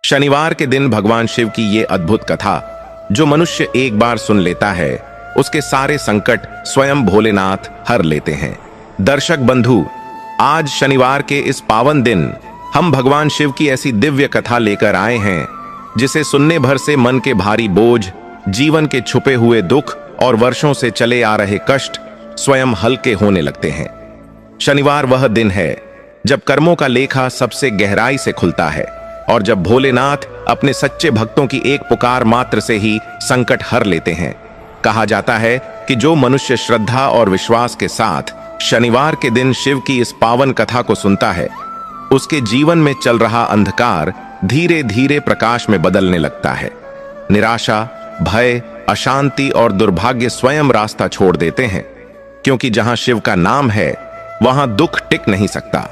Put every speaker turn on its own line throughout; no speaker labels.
शनिवार के दिन भगवान शिव की ये अद्भुत कथा जो मनुष्य एक बार सुन लेता है उसके सारे संकट स्वयं भोलेनाथ हर लेते हैं। दर्शक बंधु, आज शनिवार के इस पावन दिन हम भगवान शिव की ऐसी दिव्य कथा लेकर आए हैं जिसे सुनने भर से मन के भारी बोझ, जीवन के छुपे हुए दुख और वर्षों से चले आ रहे कष्ट स्वयं हल्के होने लगते हैं। शनिवार वह दिन है जब कर्मों का लेखा सबसे गहराई से खुलता है और जब भोलेनाथ अपने सच्चे भक्तों की एक पुकार मात्र से ही संकट हर लेते हैं। कहा जाता है कि जो मनुष्य श्रद्धा और विश्वास के साथ शनिवार के दिन शिव की इस पावन कथा को सुनता है, उसके जीवन में चल रहा अंधकार धीरे धीरे प्रकाश में बदलने लगता है। निराशा, भय, अशांति और दुर्भाग्य स्वयं रास्ता छोड़ देते हैं, क्योंकि जहां शिव का नाम है वहां दुख टिक नहीं सकता।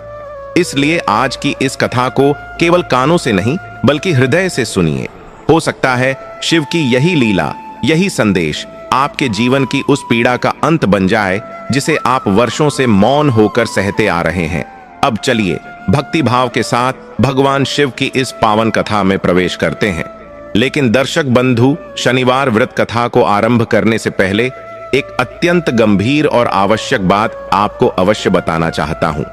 इसलिए आज की इस कथा को केवल कानों से नहीं बल्कि हृदय से सुनिए। हो सकता है शिव की यही लीला, यही संदेश आपके जीवन की उस पीड़ा का अंत बन जाए जिसे आप वर्षों से मौन होकर सहते आ रहे हैं। अब चलिए भक्ति भाव के साथ भगवान शिव की इस पावन कथा में प्रवेश करते हैं। लेकिन दर्शक बंधु, शनिवार व्रत कथा को आरंभ करने से पहले एक अत्यंत गंभीर और आवश्यक बात आपको अवश्य बताना चाहता हूं।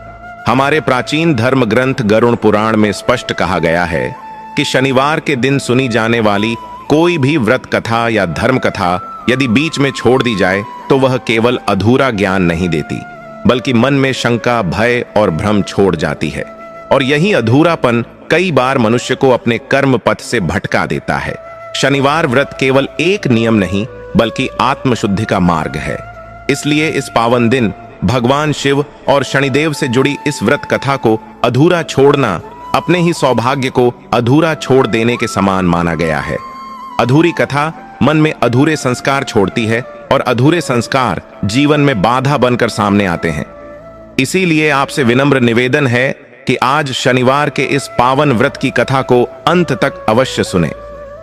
हमारे प्राचीन धर्म ग्रंथ गरुड़ पुराण में स्पष्ट कहा गया है कि शनिवार के दिन सुनी जाने वाली कोई भी व्रत कथा या धर्म कथा यदि बीच में छोड़ दी जाए तो वह केवल अधूरा ज्ञान नहीं देती, बल्कि मन में शंका, भय और भ्रम छोड़ जाती है। और यही अधूरापन कई बार मनुष्य को अपने कर्म पथ से भटका देता है। शनिवार व्रत केवल एक नियम नहीं बल्कि आत्मशुद्धि का मार्ग है। इसलिए इस पावन दिन भगवान शिव और शनिदेव से जुड़ी इस व्रत कथा को अधूरा छोड़ना अपने ही सौभाग्य को अधूरा छोड़ देने के समान माना गया है। अधूरी कथा मन में अधूरे संस्कार छोड़ती है और अधूरे संस्कार जीवन में बाधा बनकर सामने आते हैं। इसीलिए आपसे विनम्र निवेदन है कि आज शनिवार के इस पावन व्रत की कथा को अंत तक अवश्य सुने।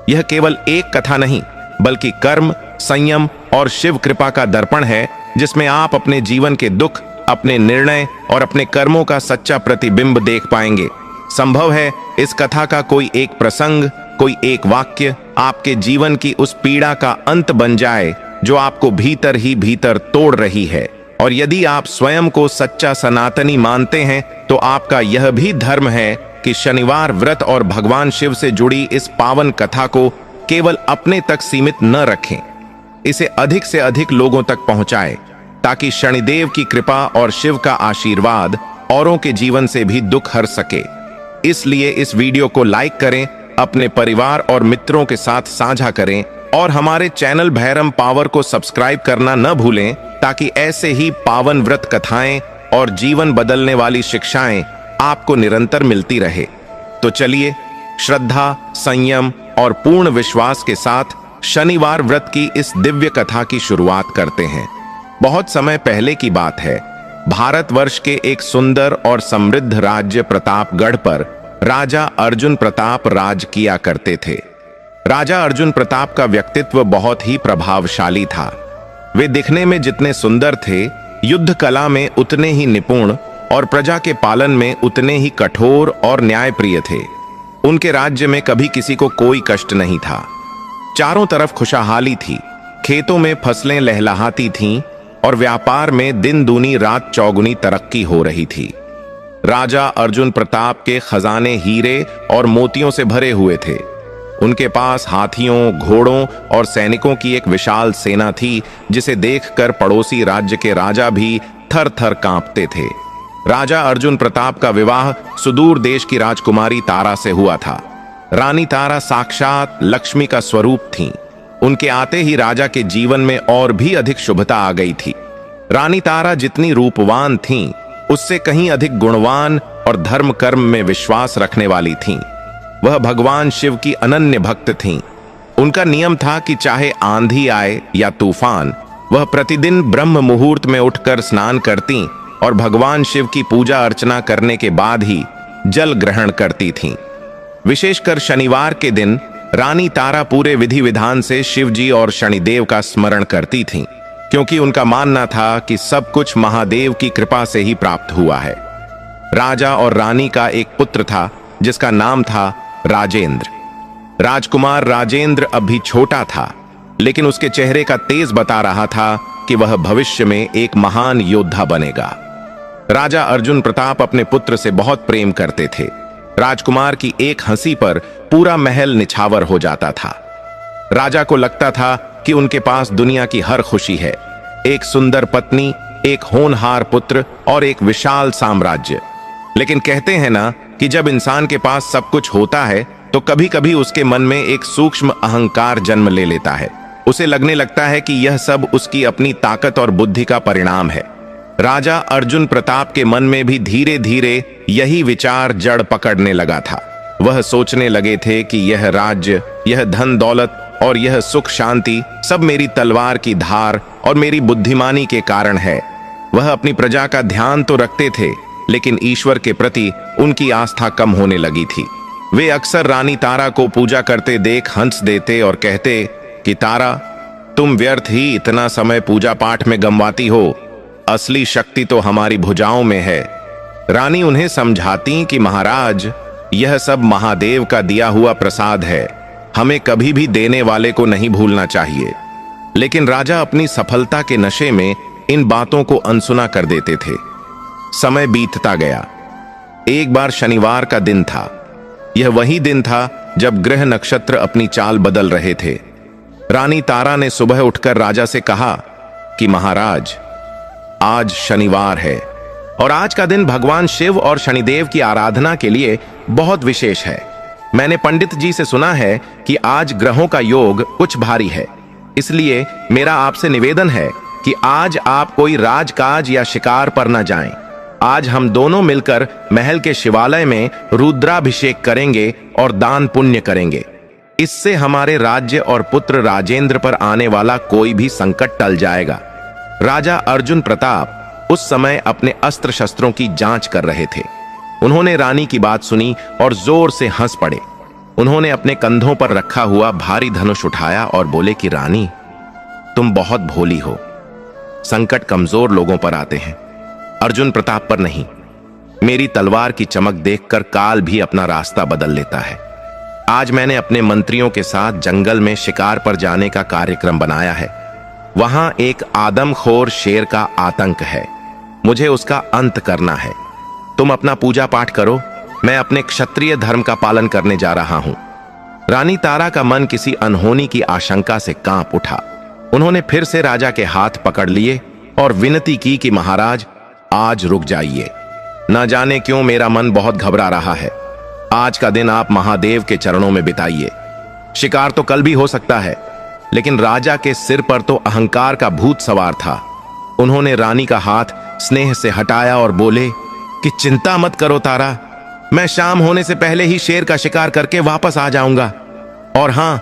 यह केवल एक कथा नहीं बल्कि कर्म, संयम और शिव कृपा का दर्पण है जिसमें आप अपने जीवन के दुख, अपने निर्णय और अपने कर्मों का सच्चा प्रतिबिंब देख पाएंगे। संभव है इस कथा का कोई एक प्रसंग, कोई एक वाक्य आपके जीवन की उस पीड़ा का अंत बन जाए जो आपको भीतर ही भीतर तोड़ रही है। और यदि आप स्वयं को सच्चा सनातनी मानते हैं तो आपका यह भी धर्म है कि शनिवार व्रत और भगवान शिव से जुड़ी इस पावन कथा को केवल अपने तक सीमित न रखें, इसे अधिक से अधिक लोगों तक पहुंचाएं ताकि शनिदेव की कृपा और शिव का आशीर्वाद औरों के जीवन से भी दुख हर सके। इसलिए इस वीडियो को लाइक करें, अपने परिवार और मित्रों के साथ साझा करें और हमारे चैनल भैरम पावर को सब्सक्राइब करना न भूलें ताकि ऐसे ही पावन व्रत कथाएं और जीवन बदलने वाली शिक्षाएं आपको निरंतर मिलती रहे। तो चलिए श्रद्धा, संयम और पूर्ण विश्वास के साथ शनिवार व्रत की इस दिव्य कथा की शुरुआत करते हैं। बहुत समय पहले की बात है। भारतवर्ष के एक सुंदर और समृद्ध राज्य प्रतापगढ़ पर राजा अर्जुन प्रताप राज किया करते थे। राजा अर्जुन प्रताप का व्यक्तित्व बहुत ही प्रभावशाली था। वे दिखने में जितने सुंदर थे, युद्ध कला में उतने ही निपुण और प्रजा के पालन में उतने ही कठोर और न्यायप्रिय थे। उनके राज्य में कभी किसी को कोई कष्ट नहीं था। चारों तरफ खुशहाली थी, खेतों में फसलें लहलहाती थीं और व्यापार में दिन दूनी रात चौगुनी तरक्की हो रही थी। राजा अर्जुन प्रताप के खजाने हीरे और मोतियों से भरे हुए थे। उनके पास हाथियों, घोड़ों और सैनिकों की एक विशाल सेना थी जिसे देखकर पड़ोसी राज्य के राजा भी थर थर कांपते थे। राजा अर्जुन प्रताप का विवाह सुदूर देश की राजकुमारी तारा से हुआ था। रानी तारा साक्षात लक्ष्मी का स्वरूप थीं। उनके आते ही राजा के जीवन में और भी अधिक शुभता आ गई थी। रानी तारा जितनी रूपवान थीं, उससे कहीं अधिक गुणवान और धर्म कर्म में विश्वास रखने वाली थीं। वह भगवान शिव की अनन्य भक्त थीं। उनका नियम था कि चाहे आंधी आए या तूफान, वह प्रतिदिन ब्रह्म मुहूर्त में उठकर स्नान करती और भगवान शिव की पूजा अर्चना करने के बाद ही जल ग्रहण करती थीं। विशेषकर शनिवार के दिन रानी तारा पूरे विधि विधान से शिव जी और शनिदेव का स्मरण करती थीं, क्योंकि उनका मानना था कि सब कुछ महादेव की कृपा से ही प्राप्त हुआ है। राजा और रानी का एक पुत्र था जिसका नाम था राजेंद्र। राजकुमार राजेंद्र अब भी छोटा था, लेकिन उसके चेहरे का तेज बता रहा था कि वह भविष्य में एक महान योद्धा बनेगा। राजा अर्जुन प्रताप अपने पुत्र से बहुत प्रेम करते थे। राजकुमार की एक हंसी पर पूरा महल निछावर हो जाता था। राजा को लगता था कि उनके पास दुनिया की हर खुशी है, एक सुंदर पत्नी, एक होनहार पुत्र और एक विशाल साम्राज्य। लेकिन कहते हैं ना कि जब इंसान के पास सब कुछ होता है तो कभी कभी उसके मन में एक सूक्ष्म अहंकार जन्म ले लेता है। उसे लगने लगता है कि यह सब उसकी अपनी ताकत और बुद्धि का परिणाम है। राजा अर्जुन प्रताप के मन में भी धीरे धीरे यही विचार जड़ पकड़ने लगा था। वह सोचने लगे थे कि यह राज्य, यह धन दौलत और यह सुख शांति सब मेरी तलवार की धार और मेरी बुद्धिमानी के कारण है। वह अपनी प्रजा का ध्यान तो रखते थे, लेकिन ईश्वर के प्रति उनकी आस्था कम होने लगी थी। वे अक्सर रानी तारा को पूजा करते देख हंस देते और कहते कि तारा, तुम व्यर्थ ही इतना समय पूजा पाठ में गंवाती हो, असली शक्ति तो हमारी भुजाओं में है। रानी उन्हें समझाती कि महाराज, यह सब महादेव का दिया हुआ प्रसाद है, हमें कभी भी देने वाले को नहीं भूलना चाहिए। लेकिन राजा अपनी सफलता के नशे में इन बातों को अनसुना कर देते थे। समय बीतता गया। एक बार शनिवार का दिन था। यह वही दिन था जब ग्रह नक्षत्र अपनी चाल बदल रहे थे। रानी तारा ने सुबह उठकर राजा से कहा कि महाराज, आज शनिवार है और आज का दिन भगवान शिव और शनिदेव की आराधना के लिए बहुत विशेष है। मैंने पंडित जी से सुना है कि आज ग्रहों का योग कुछ भारी है, इसलिए मेरा आपसे निवेदन है कि आज आप कोई राजकाज या शिकार पर न जाएं। आज हम दोनों मिलकर महल के शिवालय में रुद्राभिषेक करेंगे और दान पुण्य करेंगे। इससे हमारे राज्य और पुत्र राजेंद्र पर आने वाला कोई भी संकट टल जाएगा। राजा अर्जुन प्रताप उस समय अपने अस्त्र शस्त्रों की जांच कर रहे थे। उन्होंने रानी की बात सुनी और जोर से हंस पड़े। उन्होंने अपने कंधों पर रखा हुआ भारी धनुष उठाया और बोले कि रानी, तुम बहुत भोली हो। संकट कमजोर लोगों पर आते हैं, अर्जुन प्रताप पर नहीं। मेरी तलवार की चमक देखकर काल भी अपना रास्ता बदल लेता है। आज मैंने अपने मंत्रियों के साथ जंगल में शिकार पर जाने का कार्यक्रम बनाया है। वहां एक आदमखोर शेर का आतंक है, मुझे उसका अंत करना है। तुम अपना पूजा पाठ करो, मैं अपने क्षत्रिय धर्म का पालन करने जा रहा हूं। रानी तारा का मन किसी अनहोनी की आशंका से कांप उठा। उन्होंने फिर से राजा के हाथ पकड़ लिए और विनती की कि महाराज, आज रुक जाइए। न जाने क्यों मेरा मन बहुत घबरा रहा है। आज का दिन आप महादेव के चरणों में बिताइए। शिकार तो कल भी हो सकता है, लेकिन राजा के सिर पर तो अहंकार का भूत सवार था। उन्होंने रानी का हाथ स्नेह से हटाया और बोले कि चिंता मत करो तारा, मैं शाम होने से पहले ही शेर का शिकार करके वापस आ जाऊंगा। और हां,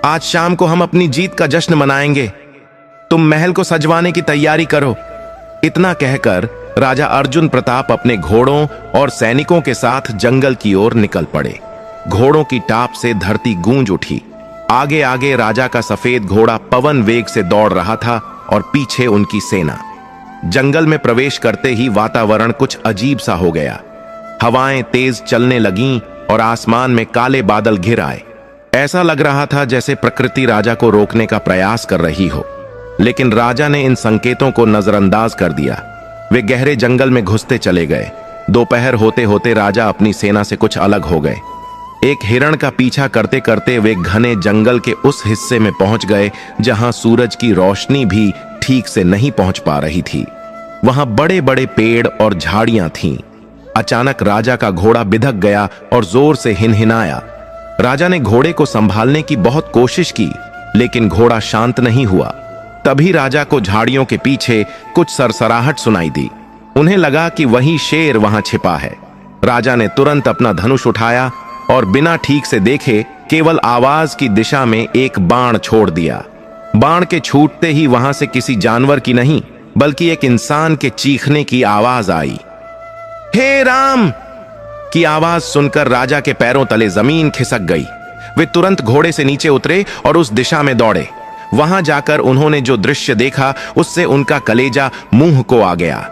आज शाम को हम अपनी जीत का जश्न मनाएंगे। तुम महल को सजवाने की तैयारी करो। इतना कहकर राजा अर्जुन प्रताप अपने घोड़ों और सैनिकों के साथ जंगल की ओर निकल पड़े। घोड़ों की टाप से धरती गूंज उठी। आगे आगे राजा का सफेद घोड़ा पवन वेग से दौड़ रहा था और पीछे उनकी सेना। जंगल में प्रवेश करते ही वातावरण कुछ अजीब सा हो गया। हवाएं तेज चलने लगीं और आसमान में काले बादल घिर आए। ऐसा लग रहा था जैसे प्रकृति राजा को रोकने का प्रयास कर रही हो, लेकिन राजा ने इन संकेतों को नजरअंदाज कर दिया। वे गहरे जंगल में घुसते चले गए। दोपहर होते होते राजा अपनी सेना से कुछ अलग हो गए। एक हिरण का पीछा करते करते वे घने जंगल के उस हिस्से में पहुंच गए जहां सूरज की रोशनी भी ठीक से नहीं पहुंच पा रही थी। वहां बड़े बड़े पेड़ और झाड़ियां थीं। अचानक राजा का घोड़ा बिधक गया और जोर से हिनहिनाया। राजा ने घोड़े को संभालने की बहुत कोशिश की, लेकिन घोड़ा शांत नहीं हुआ। तभी राजा को झाड़ियों के पीछे कुछ सरसराहट सुनाई दी। उन्हें लगा कि वही शेर वहां छिपा है। राजा ने तुरंत अपना धनुष उठाया और बिना ठीक से देखे केवल आवाज की दिशा में एक बाण छोड़ दिया। बाण के छूटते ही वहां से किसी जानवर की नहीं, बल्कि एक इंसान के चीखने की आवाज आई। हे राम की आवाज सुनकर राजा के पैरों तले जमीन खिसक गई। वे तुरंत घोड़े से नीचे उतरे और उस दिशा में दौड़े। वहां जाकर उन्होंने जो दृश्य देखा उससे उनका कलेजा मुंह को आ गया।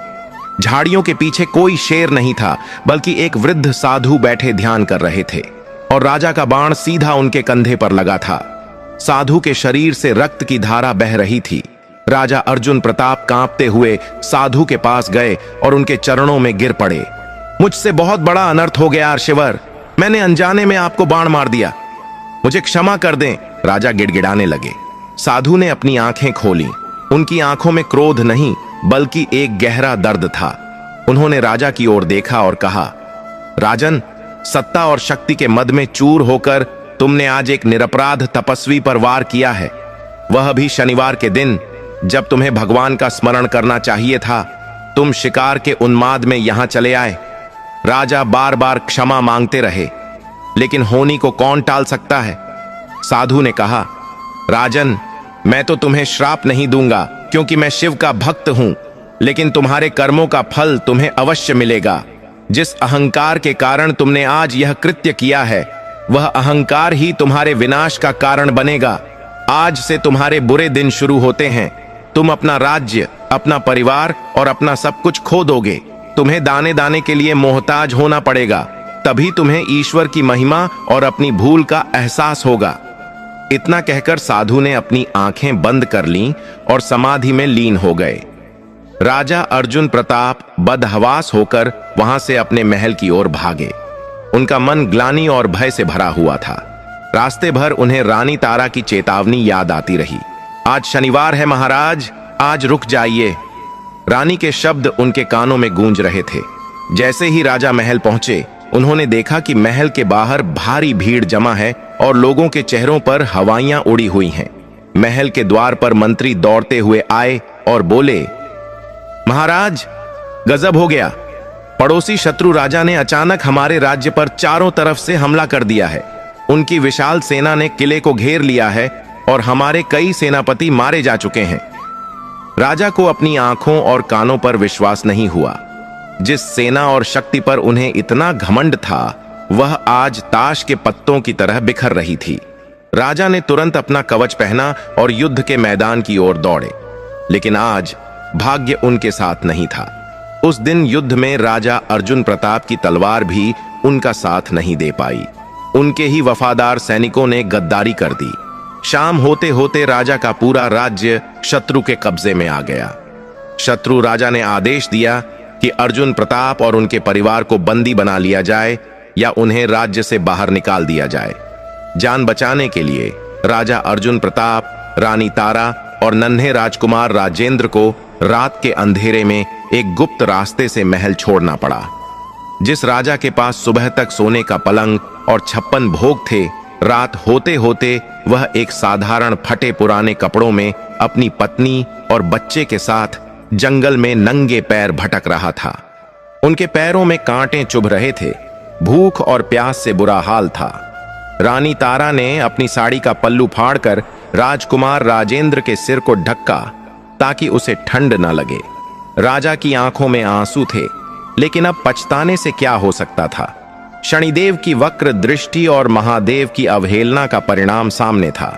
झाड़ियों के पीछे कोई शेर नहीं था, बल्कि एक वृद्ध साधु बैठे ध्यान कर रहे थे और राजा का बाण सीधा उनके कंधे पर लगा था। साधु के शरीर से रक्त की धारा बह रही थी। राजा अर्जुन प्रताप कांपते हुए साधु के पास गए और उनके चरणों में गिर पड़े। मुझसे बहुत बड़ा अनर्थ हो गया अर्षिवर, मैंने अनजाने में आपको बाण मार दिया, मुझे क्षमा कर दें। राजा गिड़गिड़ाने लगे। साधु ने अपनी आंखें खोली। उनकी आंखों में क्रोध नहीं बल्कि एक गहरा दर्द था। उन्होंने राजा की ओर देखा और कहा, राजन, सत्ता और शक्ति के मद में चूर होकर तुमने आज एक निरपराध तपस्वी पर वार किया है, वह भी शनिवार के दिन जब तुम्हें भगवान का स्मरण करना चाहिए था। तुम शिकार के उन्माद में यहां चले आए। राजा बार बार क्षमा मांगते रहे, लेकिन होनी को कौन टाल सकता है। साधु ने कहा, राजन, मैं तो तुम्हें श्राप नहीं दूंगा क्योंकि मैं शिव का भक्त हूं, लेकिन तुम्हारे कर्मों का फल तुम्हें अवश्य मिलेगा। जिस अहंकार के कारण तुमने आज यह कृत्य किया है, वह अहंकार ही तुम्हारे विनाश का कारण बनेगा। आज से तुम्हारे बुरे दिन शुरू होते हैं। तुम अपना राज्य, अपना परिवार और अपना सब कुछ खो दोगे। तुम्हें दाने दाने के लिए मोहताज होना पड़ेगा, तभी तुम्हें ईश्वर की महिमा और अपनी भूल का एहसास होगा। इतना कहकर साधु ने अपनी आंखें बंद कर लीं और समाधि में लीन हो गए। राजा अर्जुन प्रताप बदहवास होकर वहां से अपने महल की ओर भागे। उनका मन ग्लानि और भय से भरा हुआ था। रास्ते भर उन्हें रानी तारा की चेतावनी याद आती रही, आज शनिवार है महाराज, आज रुक जाइए। रानी के शब्द उनके कानों में गूंज रहे थे। जैसे ही राजा महल पहुंचे, उन्होंने देखा कि महल के बाहर भारी भीड़ जमा है और लोगों के चेहरों पर हवाइयां उड़ी हुई हैं। महल के द्वार पर मंत्री दौड़ते हुए आए और बोले, महाराज, गजब हो गया। पड़ोसी शत्रु राजा ने अचानक हमारे राज्य पर चारों तरफ से हमला कर दिया है। उनकी विशाल सेना ने किले को घेर लिया है और हमारे कई सेनापति मारे जा चुके हैं। राजा को अपनी आंखों और कानों पर विश्वास नहीं हुआ। जिस सेना और शक्ति पर उन्हें इतना घमंड था, वह आज ताश के पत्तों की तरह बिखर रही थी। राजा ने तुरंत अपना कवच पहना और युद्ध के मैदान की ओर दौड़े, लेकिन आज भाग्य उनके साथ नहीं था। उस दिन युद्ध में राजा अर्जुन प्रताप की तलवार भी उनका साथ नहीं दे पाई। उनके ही वफादार सैनिकों ने गद्दारी कर दी। शाम होते होते राजा का पूरा राज्य शत्रु के कब्जे में आ गया। शत्रु राजा ने आदेश दिया कि अर्जुन प्रताप और उनके परिवार को बंदी बना लिया जाए या उन्हें राज्य से बाहर निकाल दिया जाए। जान बचाने के लिए राजा अर्जुन प्रताप, रानी तारा और नन्हे राजकुमार राजेंद्र को रात के अंधेरे में एक गुप्त रास्ते से महल छोड़ना पड़ा। जिस राजा के पास सुबह तक सोने का पलंग और 56 भोग थे, रात होते होते वह एक साधारण फटे पुराने कपड़ों में अपनी पत्नी और बच्चे के साथ जंगल में नंगे पैर भटक रहा था। उनके पैरों में कांटे चुभ रहे थे। भूख और प्यास से बुरा हाल था। रानी तारा ने अपनी साड़ी का पल्लू फाड़कर राजकुमार राजेंद्र के सिर को ढका ताकि उसे ठंड न लगे। राजा की आंखों में आंसू थे, लेकिन अब पछताने से क्या हो सकता था। शनिदेव की वक्र दृष्टि और महादेव की अवहेलना का परिणाम सामने था।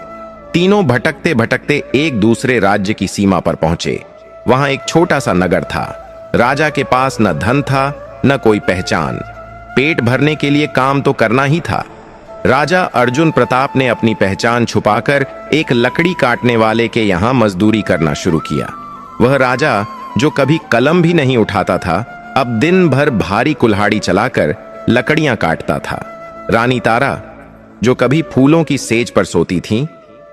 तीनों भटकते भटकते एक दूसरे राज्य की सीमा पर पहुंचे। वहां एक छोटा सा नगर था। राजा के पास न धन था न कोई पहचान। पेट भरने के लिए काम तो करना ही था। राजा अर्जुन प्रताप ने अपनी पहचान छुपाकर एक लकड़ी काटने वाले के यहां मजदूरी करना शुरू किया। वह राजा जो कभी कलम भी नहीं उठाता था, अब दिन भर भारी कुल्हाड़ी चलाकर लकड़ियां काटता था। रानी तारा जो कभी फूलों की सेज पर सोती थीं,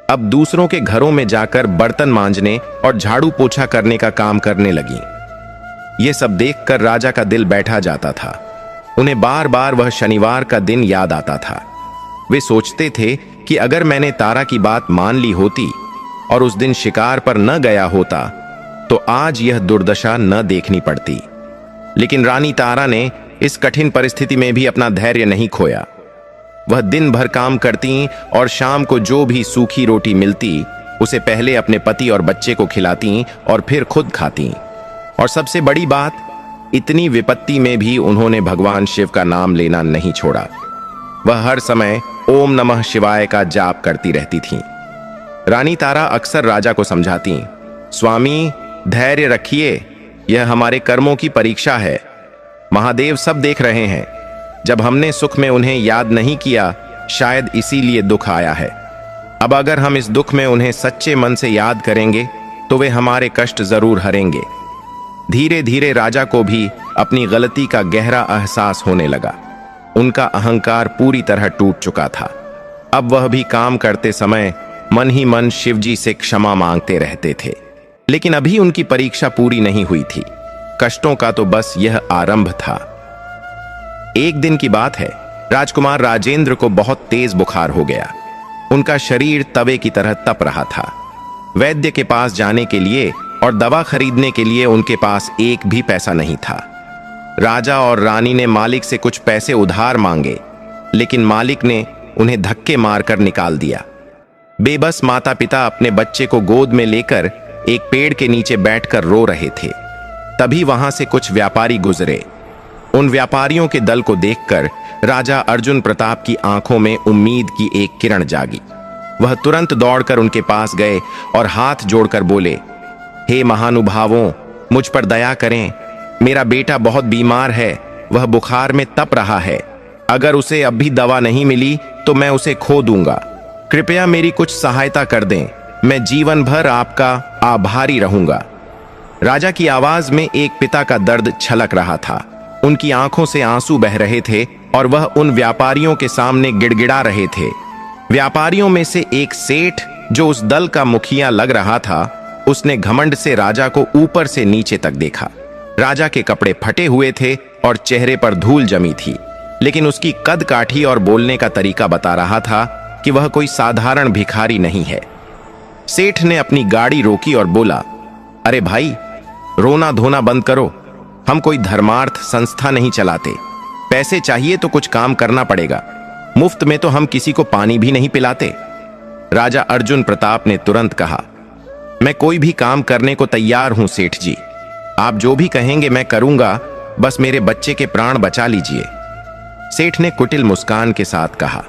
अब दूसरों के घरों में जाकर बर्तन मांजने और झाड़ू पोछा करने का काम करने लगी। ये सब देखकर राजा का दिल बैठा जाता था। उन्हें बार बार वह शनिवार का दिन याद आता था। वे सोचते थे कि अगर मैंने तारा की बात मान ली होती और उस दिन शिकार पर न गया होता तो आज यह दुर्दशा न देखनी पड़ती। लेकिन रानी तारा ने इस कठिन परिस्थिति में भी अपना धैर्य नहीं खोया। वह दिन भर काम करती और शाम को जो भी सूखी रोटी मिलती उसे पहले अपने पति और बच्चे को खिलाती और फिर खुद खाती। और सबसे बड़ी बात, इतनी विपत्ति में भी उन्होंने भगवान शिव का नाम लेना नहीं छोड़ा। वह हर समय ओम नमः शिवाय का जाप करती रहती थीं। रानी तारा अक्सर राजा को समझाती, स्वामी धैर्य रखिए, यह हमारे कर्मों की परीक्षा है। महादेव सब देख रहे हैं। जब हमने सुख में उन्हें याद नहीं किया शायद इसीलिए दुख आया है। अब अगर हम इस दुख में उन्हें सच्चे मन से याद करेंगे तो वे हमारे कष्ट जरूर हरेंगे। धीरे धीरे राजा को भी अपनी गलती का गहरा एहसास होने लगा। उनका अहंकार पूरी तरह टूट चुका था। अब वह भी काम करते समय मन ही मन शिवजी से क्षमा मांगते रहते थे। लेकिन अभी उनकी परीक्षा पूरी नहीं हुई थी। कष्टों का तो बस यह आरंभ था। एक दिन की बात है, राजकुमार राजेंद्र को बहुत तेज बुखार हो गया। उनका शरीर तवे की तरह तप रहा था। वैद्य के पास जाने के लिए और दवा खरीदने के लिए उनके पास एक भी पैसा नहीं था। राजा और रानी ने मालिक से कुछ पैसे उधार मांगे, लेकिन मालिक ने उन्हें धक्के मारकर निकाल दिया। बेबस माता पिता अपने बच्चे को गोद में लेकर एक पेड़ के नीचे बैठकर रो रहे थे। तभी वहां से कुछ व्यापारी गुजरे। उन व्यापारियों के दल को देखकर राजा अर्जुन प्रताप की आंखों में उम्मीद की एक किरण जागी। वह तुरंत दौड़कर उनके पास गए और हाथ जोड़कर बोले, हे महानुभावों, मुझ पर दया करें। मेरा बेटा बहुत बीमार है, वह बुखार में तप रहा है। अगर उसे अब भी दवा नहीं मिली तो मैं उसे खो दूंगा। कृपया मेरी कुछ सहायता कर दें, मैं जीवन भर आपका आभारी रहूंगा। राजा की आवाज में एक पिता का दर्द छलक रहा था। उनकी आंखों से आंसू बह रहे थे और वह उन व्यापारियों के सामने गिड़गिड़ा रहे थे। व्यापारियों में से एक सेठ, जो उस दल का मुखिया लग रहा था, उसने घमंड से राजा को ऊपर से नीचे तक देखा। राजा के कपड़े फटे हुए थे और चेहरे पर धूल जमी थी, लेकिन उसकी कद काठी और बोलने का तरीका बता रहा था कि वह कोई साधारण भिखारी नहीं है। सेठ ने अपनी गाड़ी रोकी और बोला, अरे भाई, रोना धोना बंद करो। हम कोई धर्मार्थ संस्था नहीं चलाते। पैसे चाहिए तो कुछ काम करना पड़ेगा। मुफ्त में तो हम किसी को पानी भी नहीं पिलाते। राजा अर्जुन प्रताप ने तुरंत कहा, मैं कोई भी काम करने को तैयार हूं सेठ जी। आप जो भी कहेंगे मैं करूंगा, बस मेरे बच्चे के प्राण बचा लीजिए। सेठ ने कुटिल मुस्कान के साथ कहा,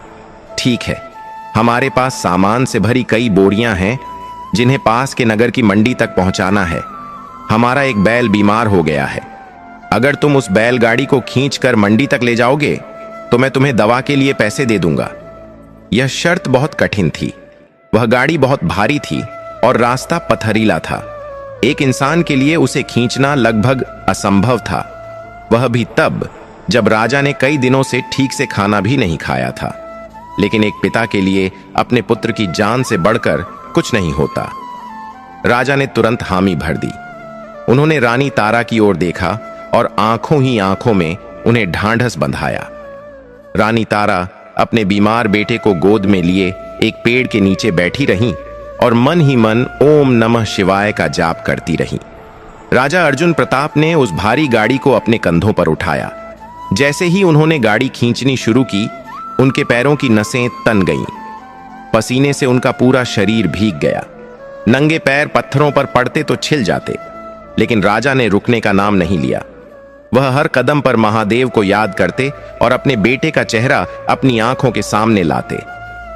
ठीक है, हमारे पास सामान से भरी कई बोरियां हैं जिन्हें पास के नगर की मंडी तक पहुंचाना है। हमारा एक बैल बीमार हो गया है। अगर तुम उस बैलगाड़ी को खींचकर मंडी तक ले जाओगे तो मैं तुम्हें दवा के लिए पैसे दे दूंगा। यह शर्त बहुत कठिन थी। वह गाड़ी बहुत भारी थी और रास्ता पथरीला था। एक इंसान के लिए उसे खींचना लगभग असंभव था, वह भी तब जब राजा ने कई दिनों से ठीक से खाना भी नहीं खाया था। लेकिन एक पिता के लिए अपने पुत्र की जान से बढ़कर कुछ नहीं होता। राजा ने तुरंत हामी भर दी। उन्होंने रानी तारा की ओर देखा और आंखों ही आंखों में उन्हें ढांढस बंधाया। रानी तारा अपने बीमार बेटे को गोद में लिए एक पेड़ के नीचे बैठी रहीं और मन ही मन ओम नमः शिवाय का जाप करती रहीं। राजा अर्जुन प्रताप ने उस भारी गाड़ी को अपने कंधों पर उठाया। जैसे ही उन्होंने गाड़ी खींचनी शुरू की, उनके पैरों की नसें तन गईं। पसीने से उनका पूरा शरीर भीग गया। नंगे पैर पत्थरों पर पड़ते तो छिल जाते, लेकिन राजा ने रुकने का नाम नहीं लिया। वह हर कदम पर महादेव को याद करते और अपने बेटे का चेहरा अपनी आंखों के सामने लाते।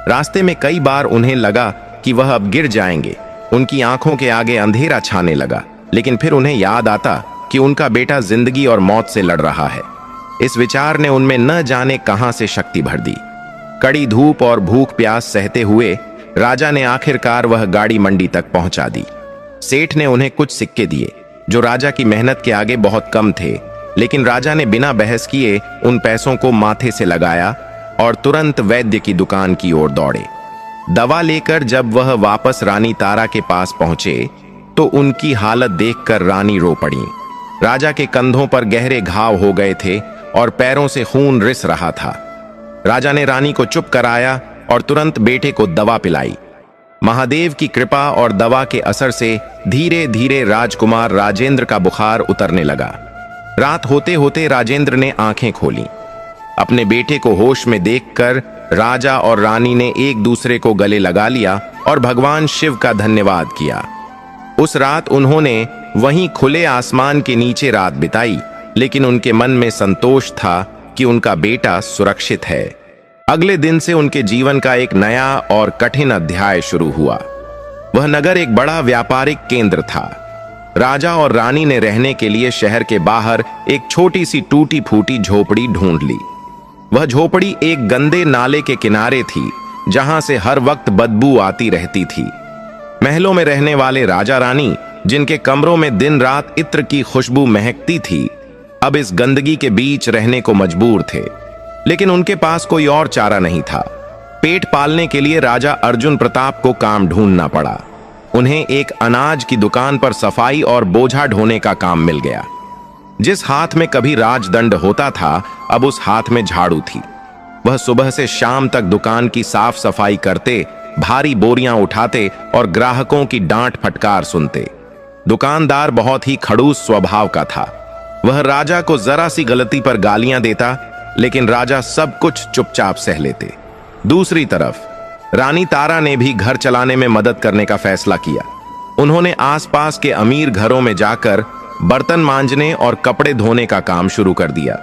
रास्ते में कई बार उन्हें लगा कि वह अब गिर जाएंगे। उनकी आंखों के आगे अंधेरा छाने लगा, लेकिन फिर उन्हें याद आता कि उनका बेटा जिंदगी और मौत से लड़ रहा है। इस विचार ने उनमें न जाने कहां से शक्ति भर दी। कड़ी धूप और भूख प्यास सहते हुए राजा ने आखिरकार वह गाड़ी मंडी तक पहुंचा दी। सेठ ने उन्हें कुछ सिक्के दिए जो राजा की मेहनत के आगे बहुत कम थे, लेकिन राजा ने बिना बहस किए उन पैसों को माथे से लगाया और तुरंत वैद्य की दुकान की ओर दौड़े। दवा लेकर जब वह वापस रानी तारा के पास पहुंचे तो उनकी हालत देखकर रानी रो पड़ी। राजा के कंधों पर गहरे घाव हो गए थे और पैरों से खून रिस रहा था। राजा ने रानी को चुप कराया और तुरंत बेटे को दवा पिलाई। महादेव की कृपा और दवा के असर से धीरे धीरे राजकुमार राजेंद्र का बुखार उतरने लगा। रात होते होते राजेंद्र ने आंखें खोली। अपने बेटे को होश में देखकर राजा और रानी ने एक दूसरे को गले लगा लिया और भगवान शिव का धन्यवाद किया। उस रात उन्होंने वहीं खुले आसमान के नीचे रात बिताई, लेकिन उनके मन में संतोष था कि उनका बेटा सुरक्षित है। अगले दिन से उनके जीवन का एक नया और कठिन अध्याय शुरू हुआ। वह नगर एक बड़ा व्यापारिक केंद्र था। राजा और रानी ने रहने के लिए शहर के बाहर एक छोटी सी टूटी फूटी झोपड़ी ढूंढ ली। वह झोपड़ी एक गंदे नाले के किनारे थी, जहां से हर वक्त बदबू आती रहती थी। महलों में रहने वाले राजा रानी, जिनके कमरों में दिन रात इत्र की खुशबू महकती थी, अब इस गंदगी के बीच रहने को मजबूर थे। लेकिन उनके पास कोई और चारा नहीं था। पेट पालने के लिए राजा अर्जुन प्रताप को काम ढूंढना पड़ा। उन्हें एक अनाज की दुकान पर सफाई और बोझा ढोने का काम मिल गया। जिस हाथ में कभी राजदंड होता था, अब उस हाथ में झाड़ू थी। वह सुबह से शाम तक दुकान की साफ सफाई करते, भारी बोरियां उठाते और ग्राहकों की डांट फटकार सुनते। दुकानदार बहुत ही खड़ूस स्वभाव का था। वह राजा को जरा सी गलती पर गालियां देता, लेकिन राजा सब कुछ चुपचाप सह लेते। दूसरी तरफ रानी तारा ने भी घर चलाने में मदद करने का फैसला किया। उन्होंने आसपास के अमीर घरों में जाकर बर्तन मांजने और कपड़े धोने का काम शुरू कर दिया।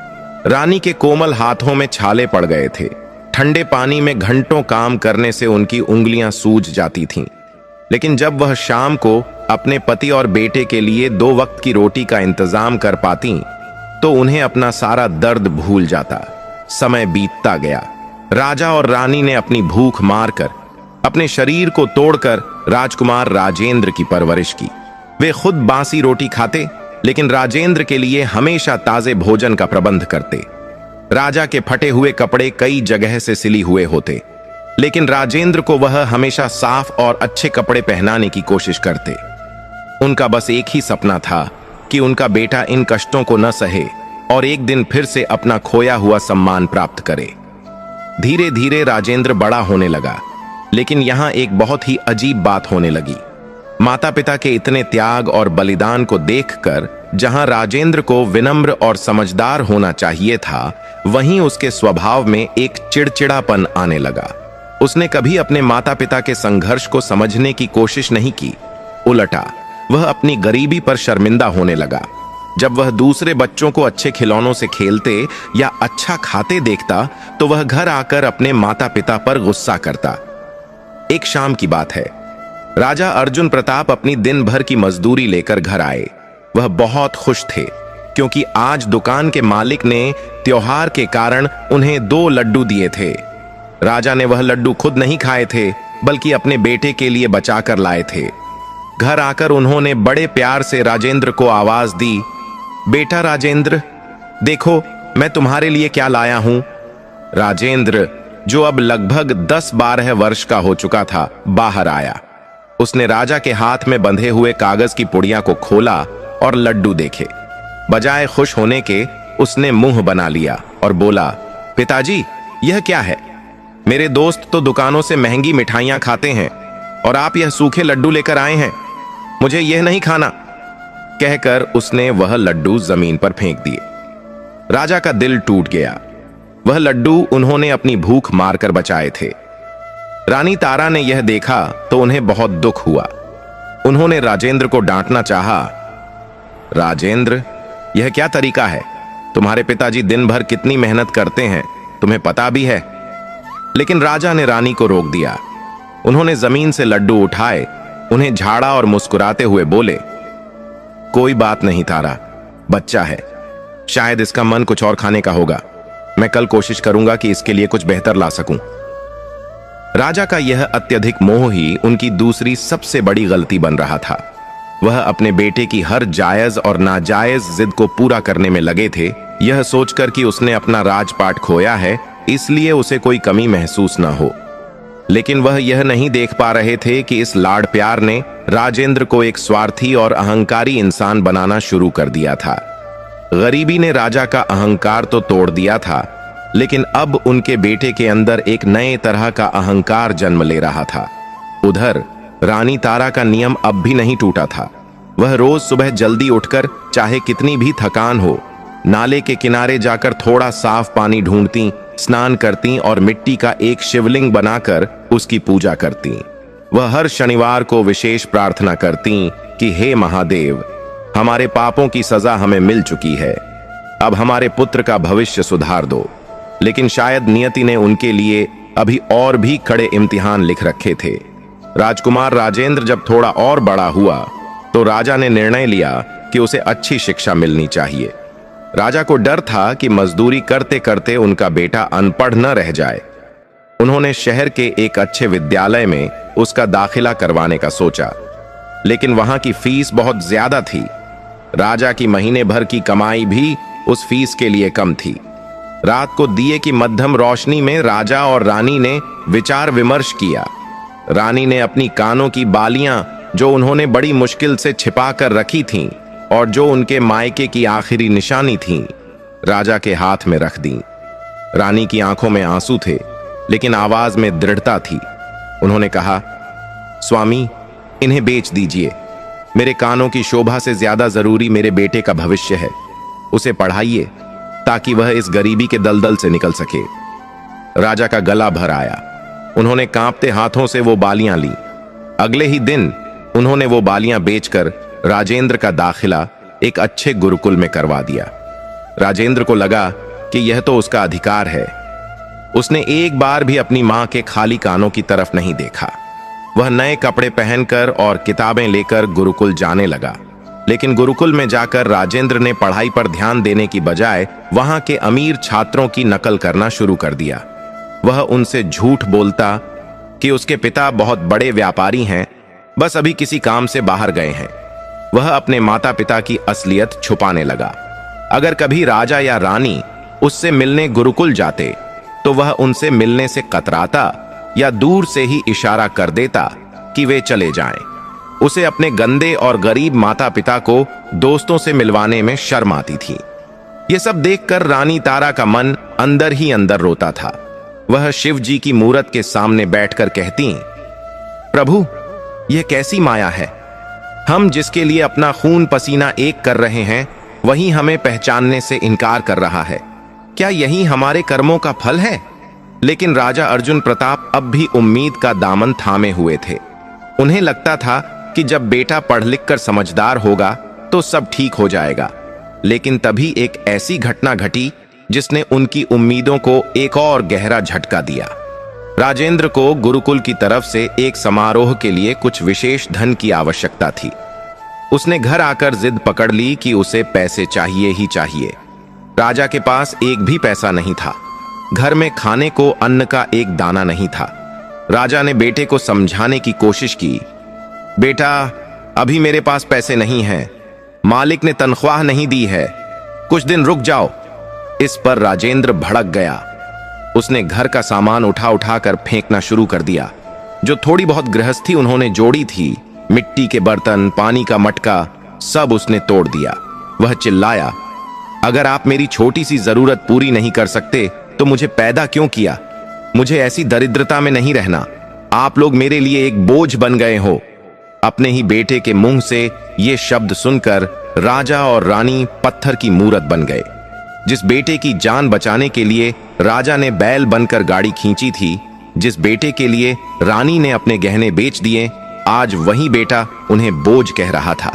रानी के कोमल हाथों में छाले पड़ गए थे। ठंडे पानी में घंटों काम करने से उनकी उंगलियां सूज जाती थीं। लेकिन जब वह शाम को अपने पति और बेटे के लिए 2 वक्त की रोटी का इंतजाम कर पाती, तो उन्हें अपना सारा दर्द भूल जाता। समय बीतता गया। राजा और रानी ने अपनी भूख मारकर, अपने शरीर को तोड़कर राजकुमार राजेंद्र की परवरिश की। वे खुद बासी रोटी खाते, लेकिन राजेंद्र के लिए हमेशा ताजे भोजन का प्रबंध करते। राजा के फटे हुए कपड़े कई जगह से सिली हुए होते, लेकिन राजेंद्र को वह हमेशा साफ और अच्छे कपड़े पहनाने की कोशिश करते। उनका बस एक ही सपना था कि उनका बेटा इन कष्टों को न सहे और एक दिन फिर से अपना खोया हुआ सम्मान प्राप्त करे। धीरे धीरे राजेंद्र बड़ा होने लगा, लेकिन यहां एक बहुत ही अजीब बात होने लगी। माता पिता के इतने त्याग और बलिदान को देखकर जहां राजेंद्र को विनम्र और समझदार होना चाहिए था, वहीं उसके स्वभाव में एक चिड़चिड़ापन आने लगा। उसने कभी अपने माता पिता के संघर्ष को समझने की कोशिश नहीं की। उल्टा वह अपनी गरीबी पर शर्मिंदा होने लगा। जब वह दूसरे बच्चों को अच्छे खिलौनों से खेलते या अच्छा खाते देखता, तो वह घर आकर अपने माता पिता पर गुस्सा करता। एक शाम की बात है। राजा अर्जुन प्रताप अपनी दिन भर की मजदूरी लेकर घर आए। वह बहुत खुश थे, क्योंकि आज दुकान के मालिक ने त्योहार के कारण उन्हें 2 लड्डू दिए थे। राजा ने वह लड्डू खुद नहीं खाए थे, बल्कि अपने बेटे के लिए बचा कर लाए थे। घर आकर उन्होंने बड़े प्यार से राजेंद्र को आवाज दी, बेटा राजेंद्र, देखो मैं तुम्हारे लिए क्या लाया हूं। राजेंद्र, जो अब लगभग 10-12 वर्ष का हो चुका था, बाहर आया। उसने राजा के हाथ में बंधे हुए कागज की पुड़िया को खोला और लड्डू देखे। बजाय खुश होने के उसने मुंह बना लिया और बोला, पिताजी, यह क्या है? मेरे दोस्त तो दुकानों से महंगी मिठाइयां खाते हैं और आप यह सूखे लड्डू लेकर आए हैं। मुझे यह नहीं खाना। कहकर उसने वह लड्डू जमीन पर फेंक दिए। राजा का दिल टूट गया। वह लड्डू उन्होंने अपनी भूख मारकर बचाए थे। रानी तारा ने यह देखा तो उन्हें बहुत दुख हुआ। उन्होंने राजेंद्र को डांटना चाहा। राजेंद्र, यह क्या तरीका है? तुम्हारे पिताजी दिन भर कितनी मेहनत करते हैं, तुम्हें पता भी है। लेकिन राजा ने रानी को रोक दिया। उन्होंने जमीन से लड्डू उठाए, उन्हें झाड़ा और मुस्कुराते हुए बोले, कोई बात नहीं तारा, बच्चा है, शायद इसका मन कुछ और खाने का होगा। मैं कल कोशिश करूंगा कि इसके लिए कुछ बेहतर ला सकूं। राजा का यह अत्यधिक मोह ही उनकी दूसरी सबसे बड़ी गलती बन रहा था। वह अपने बेटे की हर जायज और नाजायज जिद को पूरा करने में लगे थे, यह सोचकर कि उसने अपना राजपाट खोया है, इसलिए उसे कोई कमी महसूस न हो। लेकिन वह यह नहीं देख पा रहे थे कि इस लाड़ प्यार ने राजेंद्र को एक स्वार्थी और अहंकारी इंसान बनाना शुरू कर दिया था। गरीबी ने राजा का अहंकार तो तोड़ दिया था, लेकिन अब उनके बेटे के अंदर एक नए तरह का अहंकार जन्म ले रहा था। उधर रानी तारा का नियम अब भी नहीं टूटा था। वह रोज सुबह जल्दी उठकर, चाहे कितनी भी थकान हो, नाले के किनारे जाकर थोड़ा साफ पानी ढूंढती, स्नान करती और मिट्टी का एक शिवलिंग बनाकर उसकी पूजा करती। वह हर शनिवार को विशेष प्रार्थना करती कि हे महादेव, हमारे पापों की सजा हमें मिल चुकी है, अब हमारे पुत्र का भविष्य सुधार दो। लेकिन शायद नियति ने उनके लिए अभी और भी कड़े इम्तिहान लिख रखे थे। राजकुमार राजेंद्र जब थोड़ा और बड़ा हुआ, तो राजा ने निर्णय लिया कि उसे अच्छी शिक्षा मिलनी चाहिए। राजा को डर था कि मजदूरी करते करते उनका बेटा अनपढ़ न रह जाए। उन्होंने शहर के एक अच्छे विद्यालय में उसका दाखिला करवाने का सोचा, लेकिन वहां की फीस बहुत ज्यादा थी। राजा की महीने भर की कमाई भी उस फीस के लिए कम थी। रात को दिए की मध्यम रोशनी में राजा और रानी ने विचार विमर्श किया। रानी ने अपनी कानों की बालियां, जो उन्होंने बड़ी मुश्किल से छिपा कर रखी थीं और जो उनके मायके की आखिरी निशानी थीं, राजा के हाथ में रख दी। रानी की आंखों में आंसू थे, लेकिन आवाज में दृढ़ता थी। उन्होंने कहा, स्वामी, इन्हें बेच दीजिए। मेरे कानों की शोभा से ज्यादा जरूरी मेरे बेटे का भविष्य है। उसे पढ़ाइए ताकि वह इस गरीबी के दलदल से निकल सके। राजा का गला भर आया। उन्होंने कांपते हाथों से वो बालियां ली। अगले ही दिन उन्होंने वो बालियां बेचकर राजेंद्र का दाखिला एक अच्छे गुरुकुल में करवा दिया। राजेंद्र को लगा कि यह तो उसका अधिकार है। उसने एक बार भी अपनी मां के खाली कानों की तरफ नहीं देखा। वह नए कपड़े पहनकर और किताबें लेकर गुरुकुल जाने लगा। लेकिन गुरुकुल में जाकर राजेंद्र ने पढ़ाई पर ध्यान देने की बजाय वहां के अमीर छात्रों की नकल करना शुरू कर दिया। वह उनसे झूठ बोलता कि उसके पिता बहुत बड़े व्यापारी हैं, बस अभी किसी काम से बाहर गए हैं। वह अपने माता पिता की असलियत छुपाने लगा। अगर कभी राजा या रानी उससे मिलने गुरुकुल जाते तो वह उनसे मिलने से कतराता या दूर से ही इशारा कर देता कि वे चले जाएं। उसे अपने गंदे और गरीब माता पिता को दोस्तों से मिलवाने में शर्म आती थी। यह सब देखकर रानी तारा का मन अंदर ही अंदर रोता था। वह शिव जी की मूरत के सामने बैठकर कहती, प्रभु, यह कैसी माया है। हम जिसके लिए अपना खून पसीना एक कर रहे हैं, वही हमें पहचानने से इनकार कर रहा है। क्या यही हमारे कर्मों का फल है? लेकिन राजा अर्जुन प्रताप अब भी उम्मीद का दामन थामे हुए थे। उन्हें लगता था कि जब बेटा पढ़ लिख कर समझदार होगा तो सब ठीक हो जाएगा। लेकिन तभी एक ऐसी घटना घटी जिसने उनकी उम्मीदों को एक और गहरा झटका दिया। राजेंद्र को गुरुकुल की तरफ से एक समारोह के लिए कुछ विशेष धन की आवश्यकता थी। उसने घर आकर जिद पकड़ ली कि उसे पैसे चाहिए ही चाहिए। राजा के पास एक भी पैसा नहीं था। घर में खाने को अन्न का एक दाना नहीं था। राजा ने बेटे को समझाने की कोशिश की, बेटा, अभी मेरे पास पैसे नहीं हैं। मालिक ने तनख्वाह नहीं दी है, कुछ दिन रुक जाओ। इस पर राजेंद्र भड़क गया। उसने घर का सामान उठा उठा कर फेंकना शुरू कर दिया। जो थोड़ी बहुत गृहस्थी उन्होंने जोड़ी थी, मिट्टी के बर्तन, पानी का मटका, सब उसने तोड़ दिया। वह चिल्लाया, अगर आप मेरी छोटी सी जरूरत पूरी नहीं कर सकते तो मुझे पैदा क्यों किया? मुझे ऐसी दरिद्रता में नहीं रहना। आप लोग मेरे लिए एक बोझ बन गए हो। अपने ही बेटे के मुंह से ये शब्द सुनकर राजा और रानी पत्थर की मूरत बन गए। जिस बेटे की जान बचाने के लिए राजा ने बैल बनकर गाड़ी खींची थी, जिस बेटे के लिए रानी ने अपने गहने बेच दिए, आज वही बेटा उन्हें बोझ कह रहा था।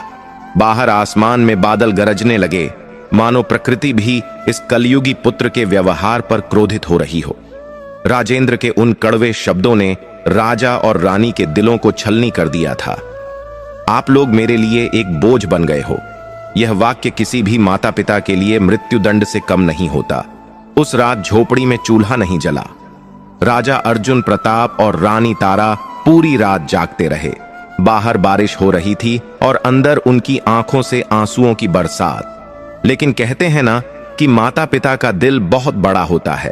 बाहर आसमान में बादल गरजने लगे, मानो प्रकृति भी इस कलयुगी पुत्र के व्यवहार पर क्रोधित हो रही हो। राजेंद्र के उन कड़वे शब्दों ने राजा और रानी के दिलों को छलनी कर दिया था। आप लोग मेरे लिए एक बोझ बन गए हो। यह वाक्य किसी भी माता पिता के लिए मृत्युदंड से कम नहीं होता। उस रात झोपड़ी में चूल्हा नहीं जला। राजा अर्जुन प्रताप और रानी तारा पूरी रात जागते रहे। बाहर बारिश हो रही थी और अंदर उनकी आंखों से आंसुओं की बरसात। लेकिन कहते हैं ना कि माता पिता का दिल बहुत बड़ा होता है।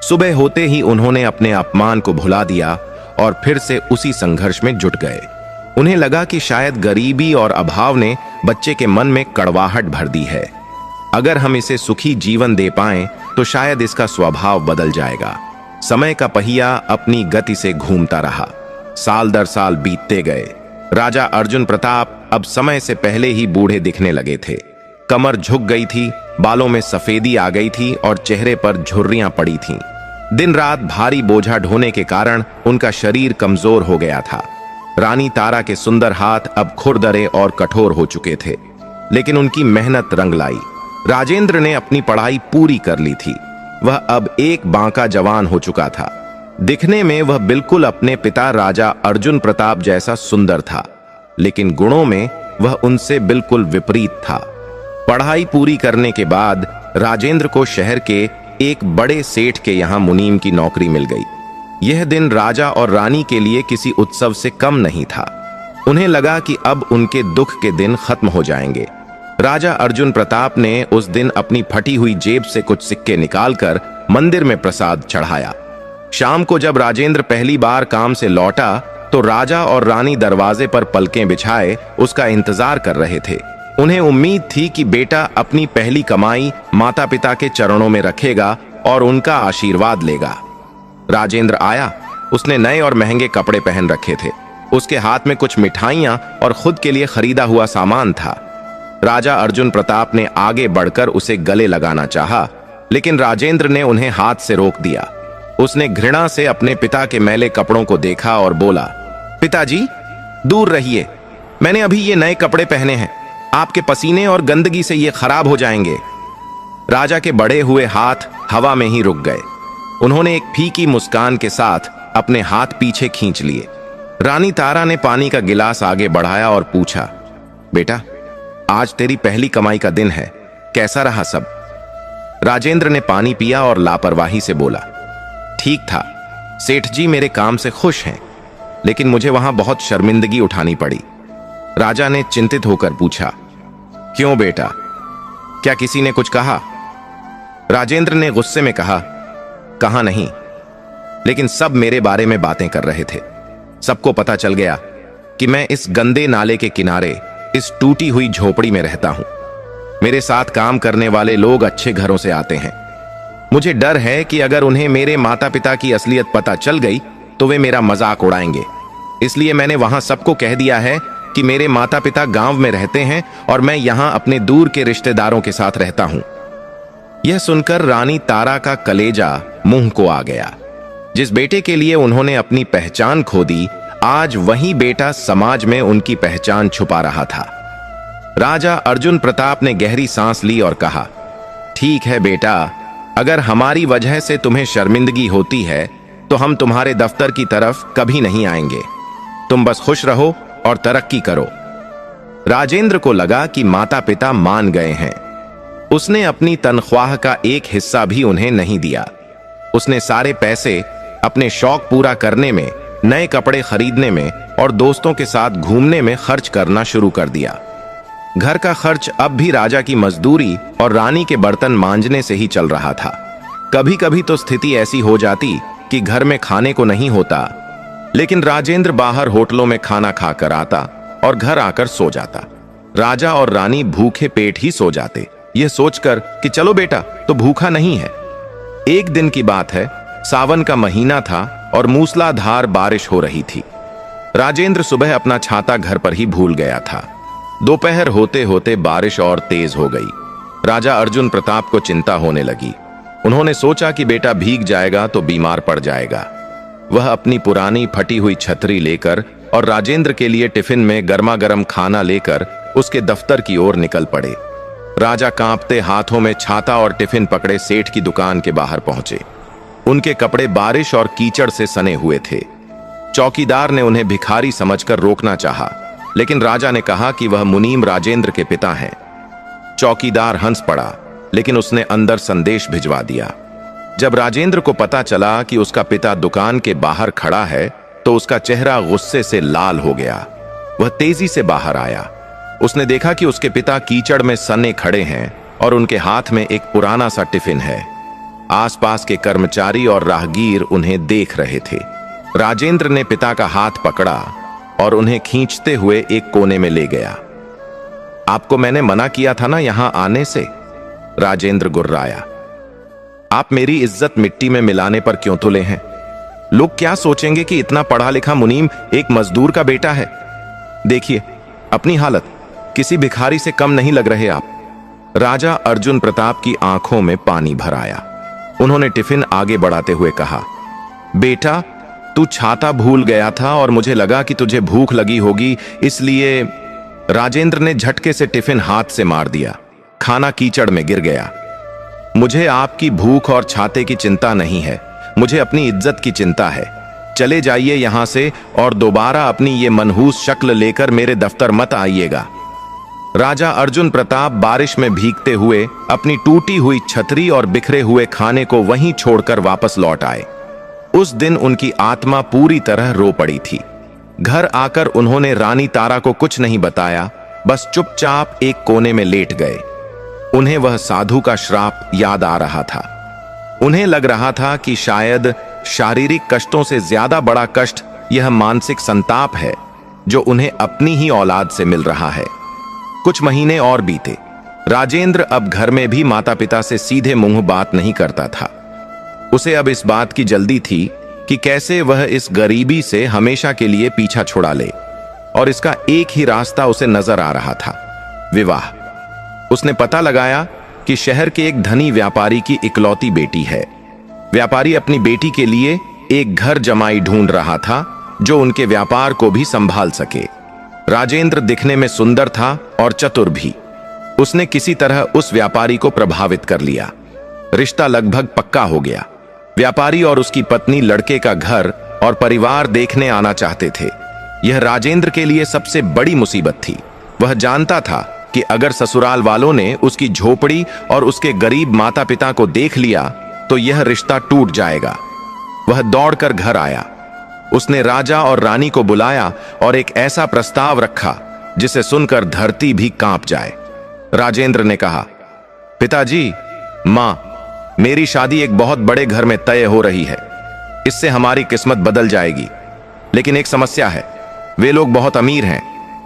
सुबह होते ही उन्होंने अपने अपमान को भुला दिया और फिर से उसी संघर्ष में जुट गए। उन्हें लगा कि शायद गरीबी और अभाव ने बच्चे के मन में कड़वाहट भर दी है। अगर हम इसे सुखी जीवन दे पाएं तो शायद इसका स्वभाव बदल जाएगा। समय का पहिया अपनी गति से घूमता रहा। साल दर साल बीतते गए। राजा अर्जुन प्रताप अब समय से पहले ही बूढ़े दिखने लगे थे। कमर झुक गई थी, बालों में सफेदी आ गई थी और चेहरे पर झुर्रियां पड़ी थीं। दिन रात भारी बोझा ढोने के कारण उनका शरीर कमजोर हो गया था। रानी तारा के सुंदर हाथ अब खुरदरे और कठोर हो चुके थे, लेकिन उनकी मेहनत रंग लाई। राजेंद्र ने अपनी पढ़ाई पूरी कर ली थी। वह अब एक बांका जवान हो चुका था। दिखने में वह बिल्कुल अपने पिता राजा अर्जुन प्रताप जैसा सुंदर था, लेकिन गुणों में वह उनसे बिल्कुल विपरीत था। पढ़ाई पूरी करने के बाद राजेंद्र को शहर के एक बड़े सेठ के यहाँ मुनीम की नौकरी मिल गई। यह दिन राजा और रानी के लिए किसी उत्सव से कम नहीं था। उन्हें लगा कि अब उनके दुख के दिन खत्म हो जाएंगे। राजा अर्जुन प्रताप ने उस दिन अपनी फटी हुई जेब से कुछ सिक्के निकालकर मंदिर में प्रसाद चढ़ाया। शाम को जब राजेंद्र पहली बार काम से लौटा तो राजा और रानी दरवाजे पर पलकें बिछाए उसका इंतजार कर रहे थे। उन्हें उम्मीद थी कि बेटा अपनी पहली कमाई माता पिता के चरणों में रखेगा और उनका आशीर्वाद लेगा। राजेंद्र आया। उसने नए और महंगे कपड़े पहन रखे थे। उसके हाथ में कुछ मिठाइयां और खुद के लिए खरीदा हुआ सामान था। राजा अर्जुन प्रताप ने आगे बढ़कर उसे गले लगाना चाहा, लेकिन राजेंद्र ने उन्हें हाथ से रोक दिया। उसने घृणा से अपने पिता के मैले कपड़ों को देखा और बोला, पिताजी दूर रहिए, मैंने अभी ये नए कपड़े पहने हैं, आपके पसीने और गंदगी से ये खराब हो जाएंगे। राजा के बढ़े हुए हाथ हवा में ही रुक गए। उन्होंने एक फीकी मुस्कान के साथ अपने हाथ पीछे खींच लिए। रानी तारा ने पानी का गिलास आगे बढ़ाया और पूछा, बेटा आज तेरी पहली कमाई का दिन है, कैसा रहा सब? राजेंद्र ने पानी पिया और लापरवाही से बोला, ठीक था सेठ जी, मेरे काम से खुश हैं, लेकिन मुझे वहां बहुत शर्मिंदगी उठानी पड़ी। राजा ने चिंतित होकर पूछा, क्यों बेटा, क्या किसी ने कुछ कहा? राजेंद्र ने गुस्से में कहा, कहा नहीं, लेकिन सब मेरे बारे में बातें कर रहे थे। सबको पता चल गया कि मैं इस गंदे नाले के किनारे इस टूटी हुई झोपड़ी में रहता हूं। मेरे साथ काम करने वाले लोग अच्छे घरों से आते हैं। मुझे डर है कि अगर उन्हें मेरे माता पिता की असलियत पता चल गई तो वे मेरा मजाक उड़ाएंगे। इसलिए मैंने वहां सबको कह दिया है कि मेरे माता पिता गांव में रहते हैं और मैं यहां अपने दूर के रिश्तेदारों के साथ रहता हूं। यह सुनकर रानी तारा का कलेजा मुंह को आ गया। जिस बेटे के लिए उन्होंने अपनी पहचान खो दी, आज वही बेटा समाज में उनकी पहचान छुपा रहा था। राजा अर्जुन प्रताप ने गहरी सांस ली और कहा, ठीक है बेटा, अगर हमारी वजह से तुम्हें शर्मिंदगी होती है तो हम तुम्हारे दफ्तर की तरफ कभी नहीं आएंगे। तुम बस खुश रहो और तरक्की करो। राजेंद्र को लगा कि माता पिता मान गए हैं। उसने अपनी तनख्वाह का एक हिस्सा भी उन्हें नहीं दिया। उसने सारे पैसे अपने शौक पूरा करने में, नए कपड़े खरीदने में और दोस्तों के साथ घूमने में खर्च करना शुरू कर दिया। घर का खर्च अब भी राजा की मजदूरी और रानी के बर्तन मांजने से ही चल रहा था। कभी कभी तो स्थिति ऐसी हो जाती कि घर में खाने को नहीं होता, लेकिन राजेंद्र बाहर होटलों में खाना खाकर आता और घर आकर सो जाता। राजा और रानी भूखे पेट ही सो जाते, यह सोचकर कि चलो बेटा तो भूखा नहीं है। एक दिन की बात है, सावन का महीना था और मूसलाधार बारिश हो रही थी। राजेंद्र सुबह अपना छाता घर पर ही भूल गया था। दोपहर होते होते बारिश और तेज हो गई। राजा अर्जुन प्रताप को चिंता होने लगी। उन्होंने सोचा कि बेटा भीग जाएगा तो बीमार पड़ जाएगा। वह अपनी पुरानी फटी हुई छतरी लेकर और राजेंद्र के लिए टिफिन में गर्मा गर्म खाना लेकर उसके दफ्तर की ओर निकल पड़े। राजा कांपते हाथों में छाता और टिफिन पकड़े सेठ की दुकान के बाहर पहुंचे। उनके कपड़े बारिश और कीचड़ से सने हुए थे। चौकीदार ने उन्हें भिखारी समझकर रोकना चाहा, लेकिन राजा ने कहा कि वह मुनीम राजेंद्र के पिता हैं। चौकीदार हंस पड़ा, लेकिन उसने अंदर संदेश भिजवा दिया। जब राजेंद्र को पता चला कि उसका पिता दुकान के बाहर खड़ा है तो उसका चेहरा गुस्से से लाल हो गया। वह तेजी से बाहर आया। उसने देखा कि उसके पिता कीचड़ में सने खड़े हैं और उनके हाथ में एक पुराना सा टिफिन है। आसपास के कर्मचारी और राहगीर उन्हें देख रहे थे। राजेंद्र ने पिता का हाथ पकड़ा और उन्हें खींचते हुए एक कोने में ले गया। आपको मैंने मना किया था ना यहां आने से? राजेंद्र गुर्राया। आप मेरी इज्जत मिट्टी में मिलाने पर क्यों तुले हैं? लोग क्या सोचेंगे कि इतना पढ़ा लिखा मुनीम एक मजदूर का बेटा है। देखिए अपनी हालत, किसी भिखारी से कम नहीं लग रहे आप। राजा अर्जुन प्रताप की आंखों में पानी भर आया। उन्होंने टिफिन आगे बढ़ाते हुए कहा, बेटा तू छाता भूल गया था और मुझे लगा कि तुझे भूख लगी होगी, इसलिए। राजेंद्र ने झटके से टिफिन हाथ से मार दिया। खाना कीचड़ में गिर गया। मुझे आपकी भूख और छाते की चिंता नहीं है, मुझे अपनी इज्जत की चिंता है। चले जाइए यहां से और दोबारा अपनी ये मनहूस शक्ल लेकर मेरे दफ्तर मत आइएगा। राजा अर्जुन प्रताप बारिश में भीगते हुए अपनी टूटी हुई छतरी और बिखरे हुए खाने को वहीं छोड़कर वापस लौट आए। उस दिन उनकी आत्मा पूरी तरह रो पड़ी थी। घर आकर उन्होंने रानी तारा को कुछ नहीं बताया, बस चुपचाप एक कोने में लेट गए। उन्हें वह साधु का श्राप याद आ रहा था। उन्हें लग रहा था कि शायद शारीरिक कष्टों से ज्यादा बड़ा कष्ट यह मानसिक संताप है जो उन्हें अपनी ही औलाद से मिल रहा है। कुछ महीने और बीते। राजेंद्र अब घर में भी माता पिता से सीधे मुंह बात नहीं करता था। उसे अब इस बात की जल्दी थी कि कैसे वह इस गरीबी से हमेशा के लिए पीछा छुड़ा ले, और इसका एक ही रास्ता उसे नजर आ रहा था, विवाह। उसने पता लगाया कि शहर के एक धनी व्यापारी की इकलौती बेटी है। व्यापारी अपनी बेटी के लिए एक घर जमाई ढूंढ रहा था जो उनके व्यापार को भी संभाल सके। राजेंद्र दिखने में सुंदर था और चतुर भी। उसने किसी तरह उस व्यापारी को प्रभावित कर लिया। रिश्ता लगभग पक्का हो गया। व्यापारी और उसकी पत्नी लड़के का घर और परिवार देखने आना चाहते थे। यह राजेंद्र के लिए सबसे बड़ी मुसीबत थी। वह जानता था कि अगर ससुराल वालों ने उसकी झोपड़ी और उसके गरीब माता पिता को देख लिया तो यह रिश्ता टूट जाएगा। वह दौड़कर घर आया। उसने राजा और रानी को बुलाया और एक ऐसा प्रस्ताव रखा जिसे सुनकर धरती भी कांप जाए। राजेंद्र ने कहा, पिताजी, मां, मेरी शादी एक बहुत बड़े घर में तय हो रही है। इससे हमारी किस्मत बदल जाएगी। लेकिन एक समस्या है, वे लोग बहुत अमीर हैं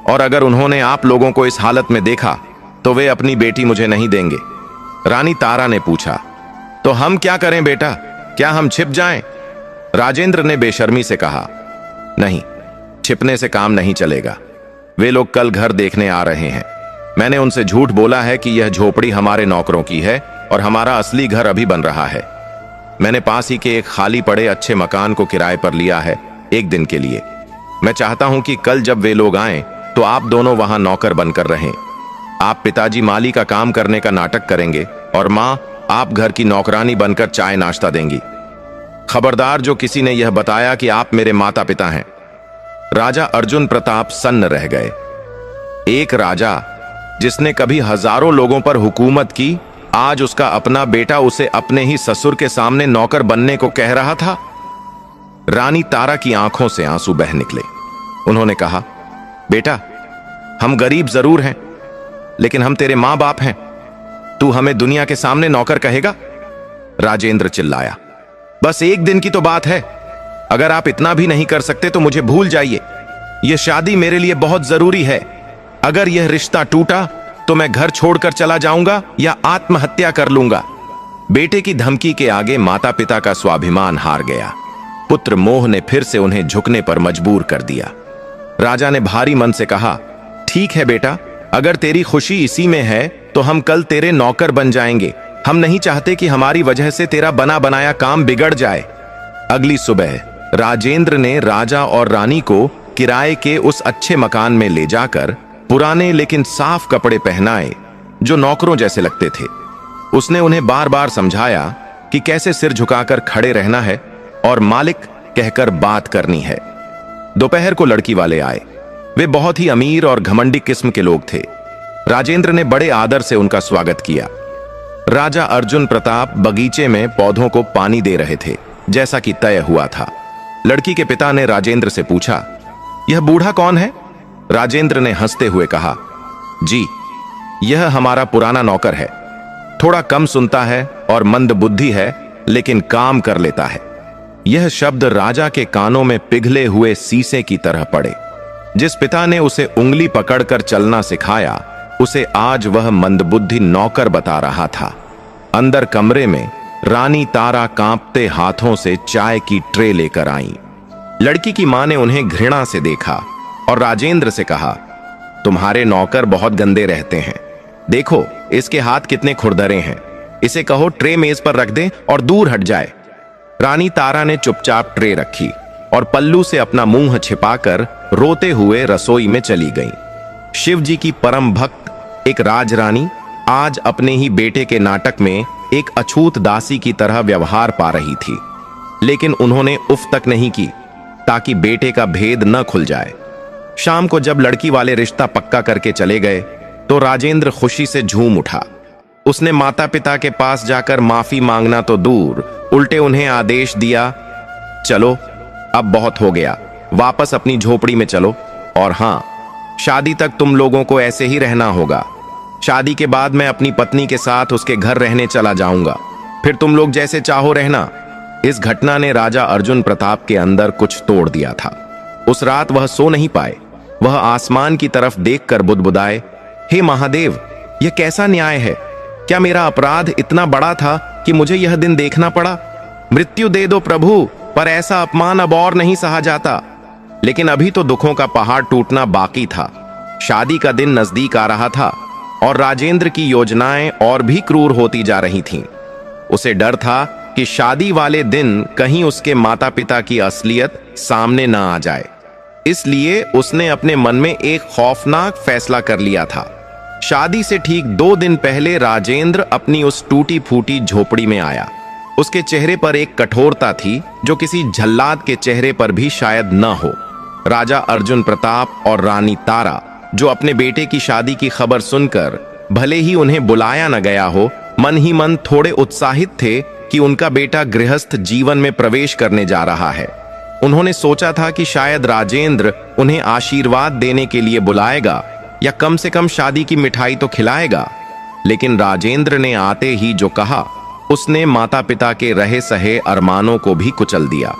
और अगर उन्होंने आप लोगों को इस हालत में देखा तो वे अपनी बेटी मुझे नहीं देंगे। रानी तारा ने पूछा, तो हम क्या करें बेटा, क्या हम छिप जाएं? राजेंद्र ने बेशर्मी से कहा, नहीं, छिपने से काम नहीं चलेगा। वे लोग कल घर देखने आ रहे हैं। मैंने उनसे झूठ बोला है कि यह झोपड़ी हमारे नौकरों की है और हमारा असली घर अभी बन रहा है। मैंने पास ही के एक खाली पड़े अच्छे मकान को किराए पर लिया है, एक दिन के लिए। मैं चाहता हूं कि कल जब वे लोग आएं तो आप दोनों वहां नौकर बनकर रहें। आप पिताजी माली का काम करने का नाटक करेंगे और मां, आप घर की नौकरानी बनकर चाय नाश्ता देंगी। खबरदार जो किसी ने यह बताया कि आप मेरे माता पिता हैं। राजा अर्जुन प्रताप सन्न रह गए। एक राजा जिसने कभी हजारों लोगों पर हुकूमत की, आज उसका अपना बेटा उसे अपने ही ससुर के सामने नौकर बनने को कह रहा था। रानी तारा की आंखों से आंसू बह निकले। उन्होंने कहा, बेटा, हम गरीब जरूर हैं, लेकिन हम तेरे मां बाप हैं। तू हमें दुनिया के सामने नौकर कहेगा? राजेंद्र चिल्लाया, बस एक दिन की तो बात है। अगर आप इतना भी नहीं कर सकते तो मुझे भूल जाइए। यह शादी मेरे लिए बहुत जरूरी है। अगर यह रिश्ता टूटा तो मैं घर छोड़कर चला जाऊंगा या आत्महत्या कर लूंगा। बेटे की धमकी के आगे माता पिता का स्वाभिमान हार गया। पुत्र मोह ने फिर से उन्हें झुकने पर मजबूर कर दिया। राजा ने भारी मन से कहा, ठीक है बेटा, अगर तेरी खुशी इसी में है तो हम कल तेरे नौकर बन जाएंगे। हम नहीं चाहते कि हमारी वजह से तेरा बना बनाया काम बिगड़ जाए। अगली सुबह राजेंद्र ने राजा और रानी को किराए के उस अच्छे मकान में ले जाकर पुराने लेकिन साफ कपड़े पहनाए जो नौकरों जैसे लगते थे। उसने उन्हें बार बार समझाया कि कैसे सिर झुकाकर खड़े रहना है और मालिक कहकर बात करनी है। दोपहर को लड़की वाले आए। वे बहुत ही अमीर और घमंडी किस्म के लोग थे। राजेंद्र ने बड़े आदर से उनका स्वागत किया। राजा अर्जुन प्रताप बगीचे में पौधों को पानी दे रहे थे, जैसा कि तय हुआ था। लड़की के पिता ने राजेंद्र से पूछा, यह बूढ़ा कौन है? राजेंद्र ने हंसते हुए कहा, जी, यह हमारा पुराना नौकर है। थोड़ा कम सुनता है और मंद बुद्धि है, लेकिन काम कर लेता है। यह शब्द राजा के कानों में पिघले हुए शीशे की तरह पड़े। जिस पिता ने उसे उंगली पकड़कर चलना सिखाया, उसे आज वह मंदबुद्धि नौकर बता रहा था। अंदर कमरे में रानी तारा कांपते हाथों से चाय की ट्रे लेकर आई। लड़की की मां ने उन्हें घृणा से देखा और राजेंद्र से कहा, तुम्हारे नौकर बहुत गंदे रहते हैं। देखो इसके हाथ कितने खुरदरे हैं। इसे कहो ट्रे मेज पर रख दे और दूर हट जाए। रानी तारा ने चुपचाप ट्रे रखी और पल्लू से अपना मुंह छिपाकर रोते हुए रसोई में चली गई। शिव जी की परम भक्त एक राजरानी आज अपने ही बेटे के नाटक में एक अछूत दासी की तरह व्यवहार पा रही थी, लेकिन उन्होंने उफ तक नहीं की ताकि बेटे का भेद न खुल जाए। शाम को जब लड़की वाले रिश्ता पक्का करके चले गए तो राजेंद्र खुशी से झूम उठा। उसने माता पिता के पास जाकर माफी मांगना तो दूर, उल्टे उन्हें आदेश दिया, चलो अब बहुत हो गया, वापस अपनी झोपड़ी में चलो। और हां, शादी तक तुम लोगों को ऐसे ही रहना होगा। शादी के बाद मैं अपनी पत्नी के साथ उसके घर रहने चला जाऊंगा, फिर तुम लोग जैसे चाहो रहना। इस घटना ने राजा अर्जुन प्रताप के अंदर कुछ तोड़ दिया था। उस रात वह सो नहीं पाए। वह आसमान की तरफ देखकर बुदबुदाए, हे महादेव, यह कैसा न्याय है? क्या मेरा अपराध इतना बड़ा था कि मुझे यह दिन देखना पड़ा? मृत्यु दे दो प्रभु, पर ऐसा अपमान अब और नहीं सहा जाता। लेकिन अभी तो दुखों का पहाड़ टूटना बाकी था। शादी का दिन नजदीक आ रहा था और राजेंद्र की योजनाएं और भी क्रूर होती जा रही थीं। उसे डर था कि शादी वाले दिन कहीं उसके माता पिता की असलियत सामने न आ जाए। इसलिए उसने अपने मन में एक खौफनाक फैसला कर लिया था। शादी से ठीक 2 दिन पहले राजेंद्र अपनी उस टूटी फूटी झोपड़ी में आया। उसके चेहरे पर एक कठोरता थी जो किसी जल्लाद के चेहरे पर भी शायद न हो। राजा अर्जुन प्रताप और रानी तारा, जो अपने बेटे की शादी की खबर सुनकर भले ही उन्हें बुलाया न गया हो, मन ही मन थोड़े उत्साहित थे कि उनका बेटा गृहस्थ जीवन में प्रवेश करने जा रहा है। उन्होंने सोचा था कि शायद राजेंद्र उन्हें आशीर्वाद देने के लिए बुलाएगा या कम से कम शादी की मिठाई तो खिलाएगा। लेकिन राजेंद्र ने आते ही जो कहा, उसने माता पिता के रहे सहे अरमानों को भी कुचल दिया।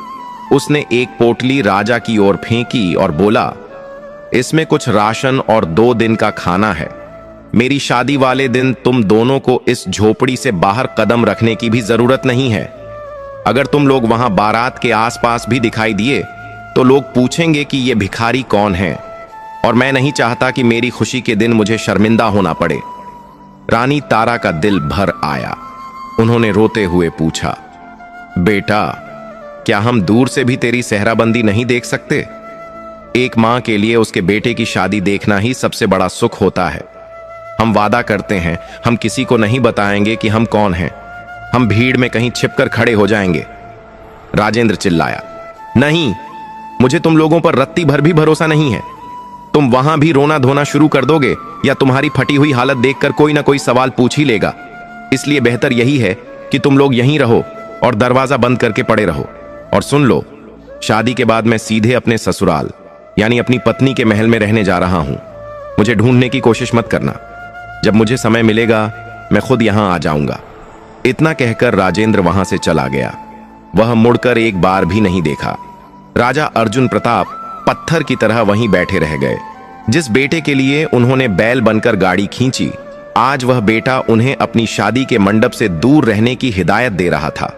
उसने एक पोटली राजा की ओर फेंकी और बोला, इसमें कुछ राशन और 2 दिन का खाना है। मेरी शादी वाले दिन तुम दोनों को इस झोपड़ी से बाहर कदम रखने की भी जरूरत नहीं है। अगर तुम लोग वहां बारात के आसपास भी दिखाई दिए तो लोग पूछेंगे कि ये भिखारी कौन है, और मैं नहीं चाहता कि मेरी खुशी के दिन मुझे शर्मिंदा होना पड़े। रानी तारा का दिल भर आया। उन्होंने रोते हुए पूछा, बेटा, क्या हम दूर से भी तेरी सेहराबंदी नहीं देख सकते? एक मां के लिए उसके बेटे की शादी देखना ही सबसे बड़ा सुख होता है। हम वादा करते हैं, हम किसी को नहीं बताएंगे कि हम कौन हैं। हम भीड़ में कहीं छिपकर खड़े हो जाएंगे। राजेंद्र चिल्लाया, नहीं, मुझे तुम लोगों पर रत्ती भर भी भरोसा नहीं है। तुम वहां भी रोना धोना शुरू कर दोगे या तुम्हारी फटी हुई हालत देखकर कोई ना कोई सवाल पूछ ही लेगा। इसलिए बेहतर यही है कि तुम लोग यहीं रहो और दरवाजा बंद करके पड़े रहो। और सुन लो, शादी के बाद मैं सीधे अपने ससुराल यानी अपनी पत्नी के महल में रहने जा रहा हूं। मुझे ढूंढने की कोशिश मत करना। जब मुझे समय मिलेगा मैं खुद यहां आ जाऊंगा। इतना कहकर राजेंद्र वहां से चला गया। वह मुड़कर एक बार भी नहीं देखा। राजा अर्जुन प्रताप पत्थर की तरह वहीं बैठे रह गए। जिस बेटे के लिए उन्होंने बैल बनकर गाड़ी खींची, आज वह बेटा उन्हें अपनी शादी के मंडप से दूर रहने की हिदायत दे रहा था।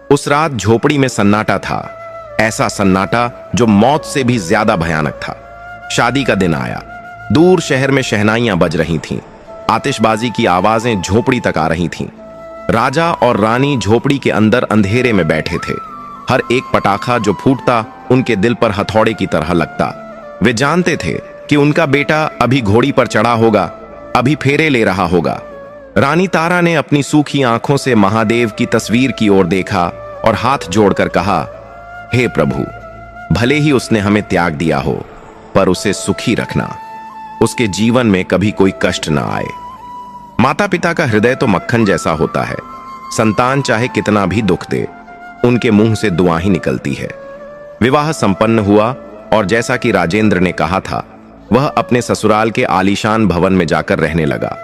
उस रात झोपड़ी में सन्नाटा था, ऐसा सन्नाटा जो मौत से भी ज्यादा भयानक था। शादी का दिन आया। दूर शहर में शहनाइयां बज रही थीं। आतिशबाजी की आवाजें झोपड़ी तक आ रही थीं। राजा और रानी झोपड़ी के अंदर अंधेरे में बैठे थे। हर एक पटाखा जो फूटता उनके दिल पर हथौड़े की तरह लगता। वे जानते थे कि उनका बेटा अभी घोड़ी पर चढ़ा होगा, अभी फेरे ले रहा होगा। रानी तारा ने अपनी सूखी आंखों से महादेव की तस्वीर की ओर देखा और हाथ जोड़कर कहा, हे प्रभु, भले ही उसने हमें त्याग दिया हो, पर उसे सुखी रखना। उसके जीवन में कभी कोई कष्ट न आए। माता पिता का हृदय तो मक्खन जैसा होता है। संतान चाहे कितना भी दुख दे, उनके मुंह से दुआ ही निकलती है। विवाह संपन्न हुआ और जैसा कि राजेंद्र ने कहा था, वह अपने ससुराल के आलीशान भवन में जाकर रहने लगा।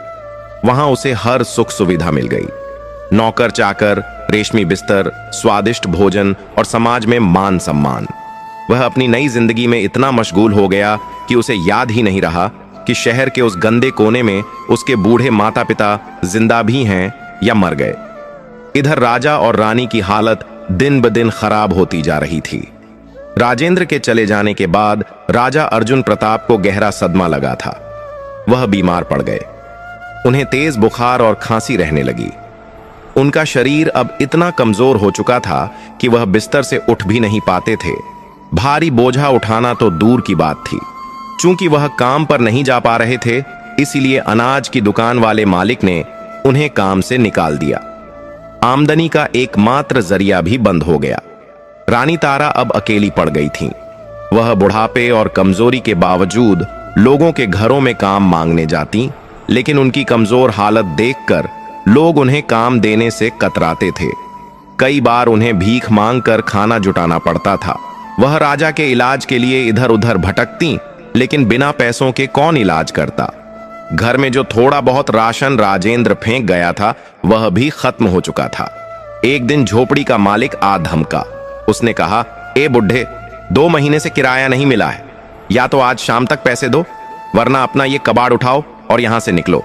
वहां उसे हर सुख सुविधा मिल गई। नौकर चाकर, रेशमी बिस्तर, स्वादिष्ट भोजन और समाज में मान सम्मान। वह अपनी नई जिंदगी में इतना मशगूल हो गया कि उसे याद ही नहीं रहा कि शहर के उस गंदे कोने में उसके बूढ़े माता पिता जिंदा भी हैं या मर गए। इधर राजा और रानी की हालत दिन ब दिन खराब होती जा रही थी। राजेंद्र के चले जाने के बाद राजा अर्जुन प्रताप को गहरा सदमा लगा था। वह बीमार पड़ गए। उन्हें तेज बुखार और खांसी रहने लगी। उनका शरीर अब इतना कमजोर हो चुका था कि वह बिस्तर से उठ भी नहीं पाते थे। भारी बोझा उठाना तो दूर की बात थी। चूंकि वह काम पर नहीं जा पा रहे थे, इसीलिए अनाज की दुकान वाले मालिक ने उन्हें काम से निकाल दिया। आमदनी का एकमात्र जरिया भी बंद हो गया। रानी तारा अब अकेली पड़ गई थीं। वह बुढ़ापे और कमजोरी के बावजूद लोगों के घरों में काम मांगने जाती लेकिन उनकी कमजोर हालत देखकर लोग उन्हें काम देने से कतराते थे। कई बार उन्हें भीख मांगकर खाना जुटाना पड़ता था। वह राजा के इलाज के लिए इधर उधर भटकती, लेकिन बिना पैसों के कौन इलाज करता। घर में जो थोड़ा बहुत राशन राजेंद्र फेंक गया था वह भी खत्म हो चुका था। एक दिन झोपड़ी का मालिक आ धमका। उसने कहा, ए बुढ़े, 2 महीने से किराया नहीं मिला है, या तो आज शाम तक पैसे दो, वरना अपना ये कबाड़ उठाओ और यहां से निकलो।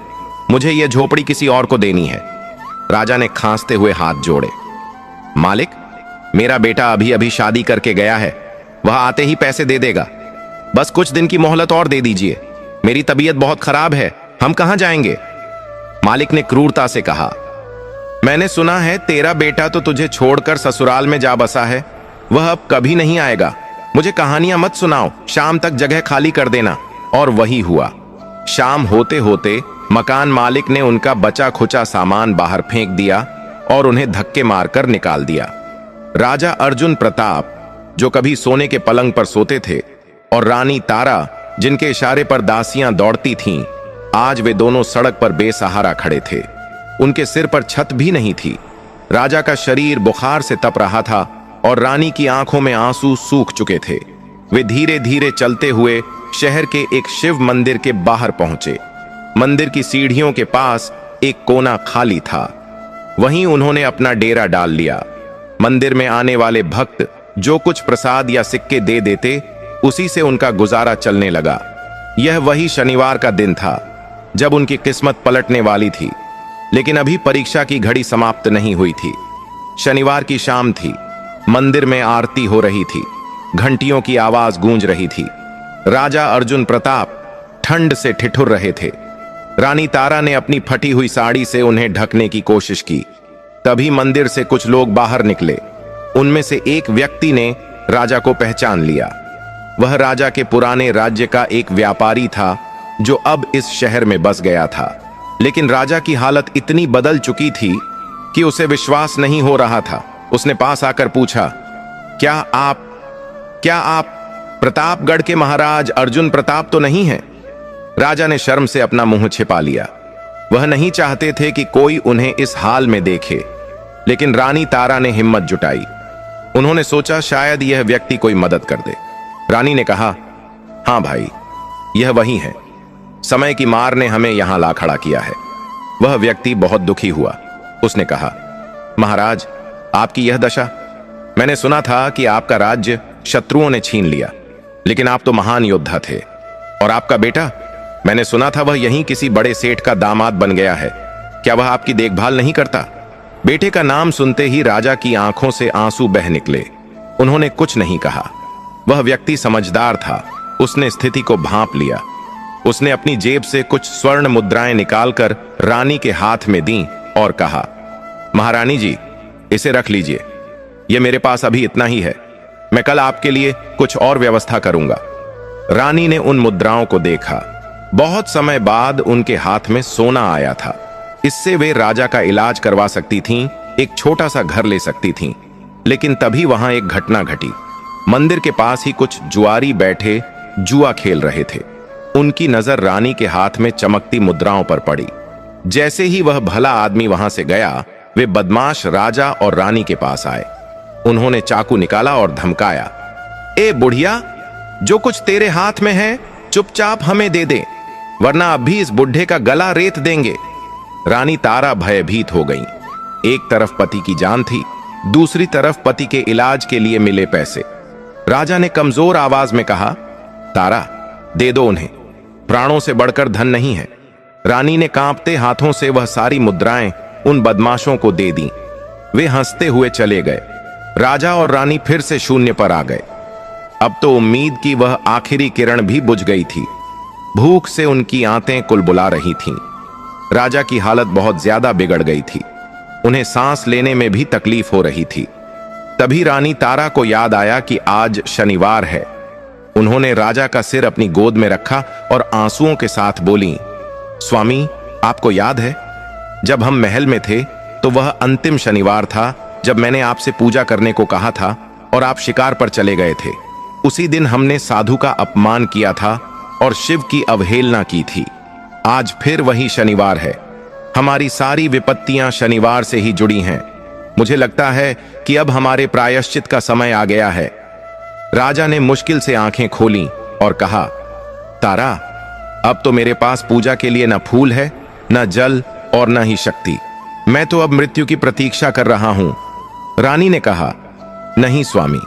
मुझे ये झोपड़ी किसी और को देनी है। राजा ने खांसते हुए हाथ जोड़े। मालिक, मेरा बेटा अभी अभी शादी करके गया है, वह आते ही पैसे दे देगा। बस कुछ दिन की मोहलत और दे दीजिए। मेरी तबीयत बहुत खराब है, हम कहां जाएंगे? मालिक ने क्रूरता से कहा, मैंने सुना है तेरा बेटा तो तुझे छोड़कर ससुराल में जा बसा है, वह अब कभी नहीं आएगा। मुझे कहानियां मत सुनाओ, शाम तक जगह खाली कर देना। और वही हुआ। शाम होते होते मकान मालिक ने उनका बचा खुचा सामान बाहर फेंक दिया और उन्हें धक्के मारकर निकाल दिया। राजा अर्जुन प्रताप, जो कभी सोने के पलंग पर सोते थे, और रानी तारा, जिनके इशारे पर दासियां दौड़ती थीं, आज वे दोनों सड़क पर बेसहारा खड़े थे। उनके सिर पर छत भी नहीं थी। राजा का शरीर बुखार से तप रहा था और रानी की आंखों में आंसू सूख चुके थे। वे धीरे धीरे चलते हुए शहर के एक शिव मंदिर के बाहर पहुंचे। मंदिर की सीढ़ियों के पास एक कोना खाली था, वहीं उन्होंने अपना डेरा डाल लिया। मंदिर में आने वाले भक्त जो कुछ प्रसाद या सिक्के दे देते, उसी से उनका गुजारा चलने लगा। यह वही शनिवार का दिन था जब उनकी किस्मत पलटने वाली थी, लेकिन अभी परीक्षा की घड़ी समाप्त नहीं हुई थी। शनिवार की शाम थी। मंदिर में आरती हो रही थी, घंटियों की आवाज गूंज रही थी। राजा अर्जुन प्रताप ठंड से ठिठुर रहे थे। रानी तारा ने अपनी फटी हुई साड़ी से उन्हें ढकने की कोशिश की। तभी मंदिर से कुछ लोग बाहर निकले। उनमें से एक व्यक्ति ने राजा को पहचान लिया। वह राजा के पुराने राज्य का एक व्यापारी था जो अब इस शहर में बस गया था। लेकिन राजा की हालत इतनी बदल चुकी थी कि उसे विश्वास नहीं हो रहा था। उसने पास आकर पूछा, क्या आप प्रतापगढ़ के महाराज अर्जुन प्रताप तो नहीं हैं? राजा ने शर्म से अपना मुंह छिपा लिया। वह नहीं चाहते थे कि कोई उन्हें इस हाल में देखे, लेकिन रानी तारा ने हिम्मत जुटाई। उन्होंने सोचा शायद यह व्यक्ति कोई मदद कर दे। रानी ने कहा, हां भाई, यह वही है। समय की मार ने हमें यहां ला खड़ा किया है। वह व्यक्ति बहुत दुखी हुआ। उसने कहा, महाराज, आपकी यह दशा, मैंने सुना था कि आपका राज्य शत्रुओं ने छीन लिया, लेकिन आप तो महान योद्धा थे। और आपका बेटा, मैंने सुना था वह यहीं किसी बड़े सेठ का दामाद बन गया है। क्या वह आपकी देखभाल नहीं करता? बेटे का नाम सुनते ही राजा की आंखों से आंसू बह निकले। उन्होंने कुछ नहीं कहा। वह व्यक्ति समझदार था। उसने स्थिति को भांप लिया। उसने अपनी जेब से कुछ स्वर्ण मुद्राएं निकालकर रानी के हाथ में दी और कहा, महारानी जी, इसे रख लीजिए। यह मेरे पास अभी इतना ही है। मैं कल आपके लिए कुछ और व्यवस्था करूंगा। रानी ने उन मुद्राओं को देखा। बहुत समय बाद उनके हाथ में सोना आया था। इससे वे राजा का इलाज करवा सकती थीं, एक छोटा सा घर ले सकती थीं। लेकिन तभी वहां एक घटना घटी। मंदिर के पास ही कुछ जुआरी बैठे जुआ खेल रहे थे। उनकी नजर रानी के हाथ में चमकती मुद्राओं पर पड़ी। जैसे ही वह भला आदमी वहां से गया, वे बदमाश राजा और रानी के पास आए। उन्होंने चाकू निकाला और धमकाया, ए बुढ़िया, जो कुछ तेरे हाथ में है चुपचाप हमें दे दे, वरना अब भी इस बुढ़े का गला रेत देंगे। रानी तारा भयभीत हो गई। एक तरफ पति की जान थी, दूसरी तरफ पति के इलाज के लिए मिले पैसे। राजा ने कमजोर आवाज में कहा, तारा, दे दो उन्हें, प्राणों से बढ़कर धन नहीं है। रानी ने कांपते हाथों से वह सारी मुद्राएं उन बदमाशों को दे दी। वे हंसते हुए चले गए। राजा और रानी फिर से शून्य पर आ गए। अब तो उम्मीद की वह आखिरी किरण भी बुझ गई थी। भूख से उनकी आंतें कुलबुला रही थीं। राजा की हालत बहुत ज्यादा बिगड़ गई थी। उन्हें सांस लेने में भी तकलीफ हो रही थी। तभी रानी तारा को याद आया कि आज शनिवार है। उन्होंने राजा का सिर अपनी गोद में रखा और आंसुओं के साथ बोली, स्वामी, आपको याद है जब हम महल में थे तो वह अंतिम शनिवार था जब मैंने आपसे पूजा करने को कहा था और आप शिकार पर चले गए थे। उसी दिन हमने साधु का अपमान किया था और शिव की अवहेलना की थी। आज फिर वही शनिवार है। हमारी सारी विपत्तियां शनिवार से ही जुड़ी हैं। मुझे लगता है कि अब हमारे प्रायश्चित का समय आ गया है। राजा ने मुश्किल से आंखें खोली और कहा, तारा, अब तो मेरे पास पूजा के लिए न फूल है, न जल और न ही शक्ति। मैं तो अब मृत्यु की प्रतीक्षा कर रहा हूं। रानी ने कहा, नहीं स्वामी,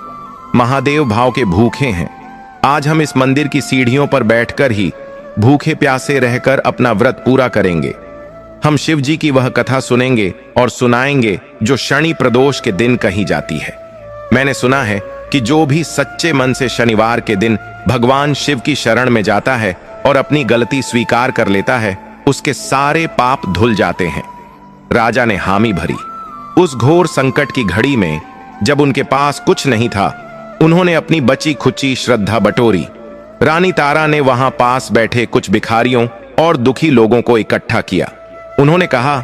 महादेव भाव के भूखे हैं। आज हम इस मंदिर की सीढ़ियों पर बैठकर ही भूखे प्यासे रहकर अपना व्रत पूरा करेंगे। हम शिव जी की वह कथा सुनेंगे और सुनाएंगे जो शनि प्रदोष के दिन कही जाती है। मैंने सुना है कि जो भी सच्चे मन से शनिवार के दिन भगवान शिव की शरण में जाता है और अपनी गलती स्वीकार कर लेता है, उसके सारे पाप धुल जाते हैं। राजा ने हामी भरी। उस घोर संकट की घड़ी में जब उनके पास कुछ नहीं था, उन्होंने अपनी बची खुची श्रद्धा बटोरी। रानी तारा ने वहां पास बैठे कुछ भिखारियों और दुखी लोगों को इकट्ठा किया। उन्होंने कहा,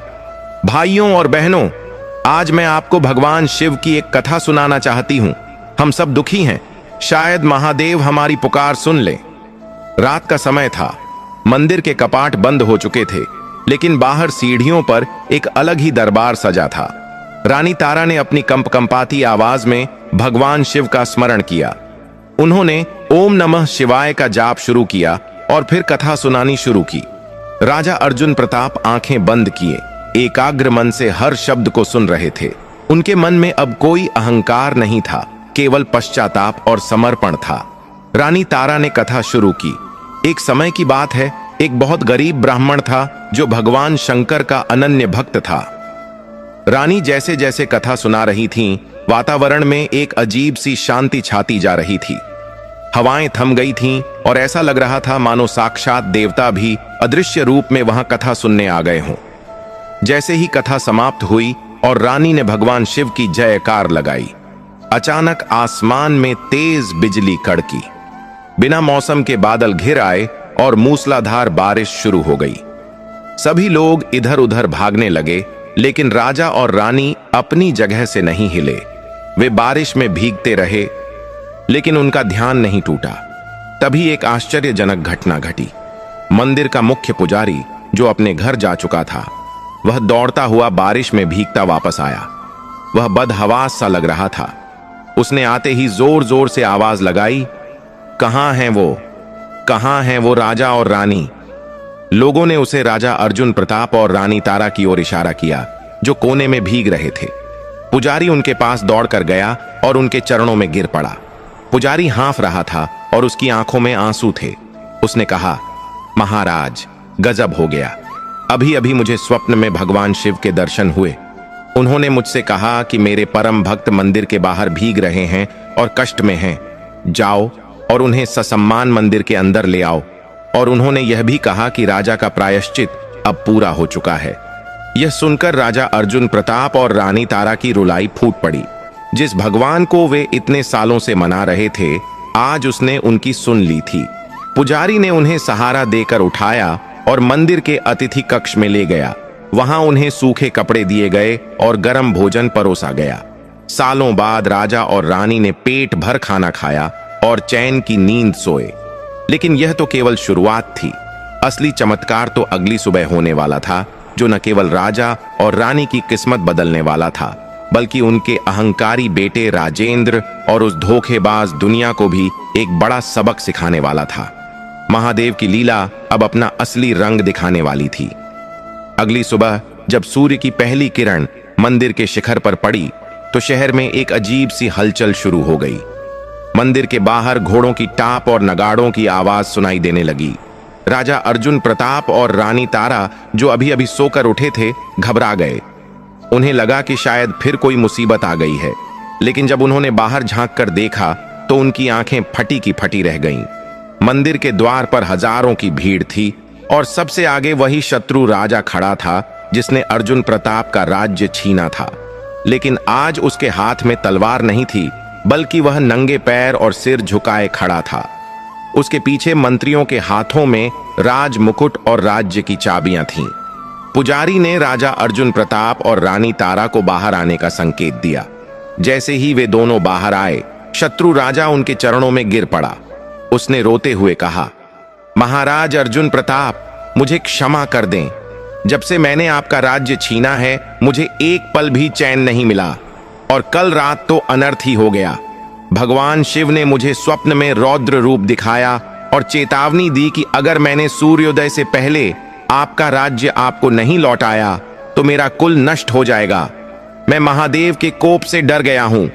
भाइयों और बहनों, आज मैं आपको भगवान शिव की एक कथा सुनाना चाहती हूं। हम सब दुखी हैं, शायद महादेव हमारी पुकार सुन ले। रात का समय था। मंदिर के कपाट बंद हो चुके थे, लेकिन बाहर सीढ़ियों पर एक अलग ही दरबार सजा था। रानी तारा ने अपनी कंपकंपाती आवाज में भगवान शिव का स्मरण किया। उन्होंने ओम नमः शिवाय का जाप शुरू किया और फिर कथा सुनानी शुरू की। राजा अर्जुन प्रताप आंखें बंद किए एकाग्र मन से हर शब्द को सुन रहे थे। उनके मन में अब कोई अहंकार नहीं था, केवल पश्चाताप और समर्पण था। रानी तारा ने कथा शुरू की। एक समय की बात है, एक बहुत गरीब ब्राह्मण था जो भगवान शंकर का अनन्य भक्त था। रानी जैसे जैसे कथा सुना रही थीं, वातावरण में एक अजीब सी शांति छाती जा रही थी। हवाएं थम गई थीं और ऐसा लग रहा था मानो साक्षात देवता भी अदृश्य रूप में वहां कथा सुनने आ गए हों। जैसे ही कथा समाप्त हुई और रानी ने भगवान शिव की जयकार लगाई, अचानक आसमान में तेज बिजली कड़की। बिना मौसम के बादल घिर आए और मूसलाधार बारिश शुरू हो गई। सभी लोग इधर उधर भागने लगे, लेकिन राजा और रानी अपनी जगह से नहीं हिले। वे बारिश में भीगते रहे, लेकिन उनका ध्यान नहीं टूटा। तभी एक आश्चर्यजनक घटना घटी। मंदिर का मुख्य पुजारी, जो अपने घर जा चुका था, वह दौड़ता हुआ बारिश में भीगता वापस आया। वह बदहवास सा लग रहा था। उसने आते ही जोर जोर से आवाज लगाई, कहां हैं वो, कहां हैं वो राजा और रानी। लोगों ने उसे राजा अर्जुन प्रताप और रानी तारा की ओर इशारा किया, जो कोने में भीग रहे थे। पुजारी उनके पास दौड़कर गया और उनके चरणों में गिर पड़ा। पुजारी हाँफ रहा था और उसकी आंखों में आंसू थे। उसने कहा, महाराज, गजब हो गया। अभी अभी मुझे स्वप्न में भगवान शिव के दर्शन हुए। उन्होंने मुझसे कहा कि मेरे परम भक्त मंदिर के बाहर भीग रहे हैं और कष्ट में हैं। जाओ और उन्हें ससम्मान मंदिर के अंदर ले आओ। और उन्होंने यह भी कहा कि राजा का प्रायश्चित अब पूरा हो चुका है। यह सुनकर राजा अर्जुन प्रताप और रानी तारा की रुलाई फूट पड़ी। जिस भगवान को वे इतने सालों से मना रहे थे, आज उसने उनकी सुन ली थी। पुजारी ने उन्हें सहारा देकर उठाया और मंदिर के अतिथि कक्ष में ले गया। वहां उन्हें सूखे कपड़े दिए गए और गर्म भोजन परोसा गया। सालों बाद राजा और रानी ने पेट भर खाना खाया और चैन की नींद सोए। लेकिन यह तो केवल शुरुआत थी। असली चमत्कार तो अगली सुबह होने वाला था, जो न केवल राजा और रानी की किस्मत बदलने वाला था, बल्कि उनके अहंकारी बेटे राजेंद्र और उस धोखेबाज दुनिया को भी एक बड़ा सबक सिखाने वाला था। महादेव की लीला अब अपना असली रंग दिखाने वाली थी। अगली सुबह जब सूर्य की पहली किरण मंदिर के शिखर पर पड़ी, तो शहर में एक अजीब सी हलचल शुरू हो गई। मंदिर के बाहर घोड़ों की टाप और नगाड़ों की आवाज सुनाई देने लगी। राजा अर्जुन प्रताप और रानी तारा, जो अभी अभी सोकर उठे थे, घबरा गए। उन्हें लगा कि शायद फिर कोई मुसीबत आ गई है। लेकिन जब उन्होंने बाहर झांक कर देखा तो उनकी आंखें फटी की फटी रह गईं। मंदिर के द्वार पर हजारों की भीड़ थी और सबसे आगे वही शत्रु राजा खड़ा था, जिसने अर्जुन प्रताप का राज्य छीना था। लेकिन आज उसके हाथ में तलवार नहीं थी, बल्कि वह नंगे पैर और सिर झुकाए खड़ा था। उसके पीछे मंत्रियों के हाथों में राज मुकुट और राज्य की चाबियां थीं। पुजारी ने राजा अर्जुन प्रताप और रानी तारा को बाहर आने का संकेत दिया। जैसे ही वे दोनों बाहर आए, शत्रु राजा उनके चरणों में गिर पड़ा। उसने रोते हुए कहा, महाराज अर्जुन प्रताप, मुझे क्षमा कर दें। जब से मैंने आपका राज्य छीना है, मुझे एक पल भी चैन नहीं मिला, और कल रात तो अनर्थ ही हो गया। भगवान शिव ने मुझे स्वप्न में रौद्र रूप दिखाया और चेतावनी दी कि अगर मैंने सूर्योदय से पहले आपका राज्य आपको नहीं लौटाया तो मेरा कुल नष्ट हो जाएगा। मैं महादेव के कोप से डर गया हूं।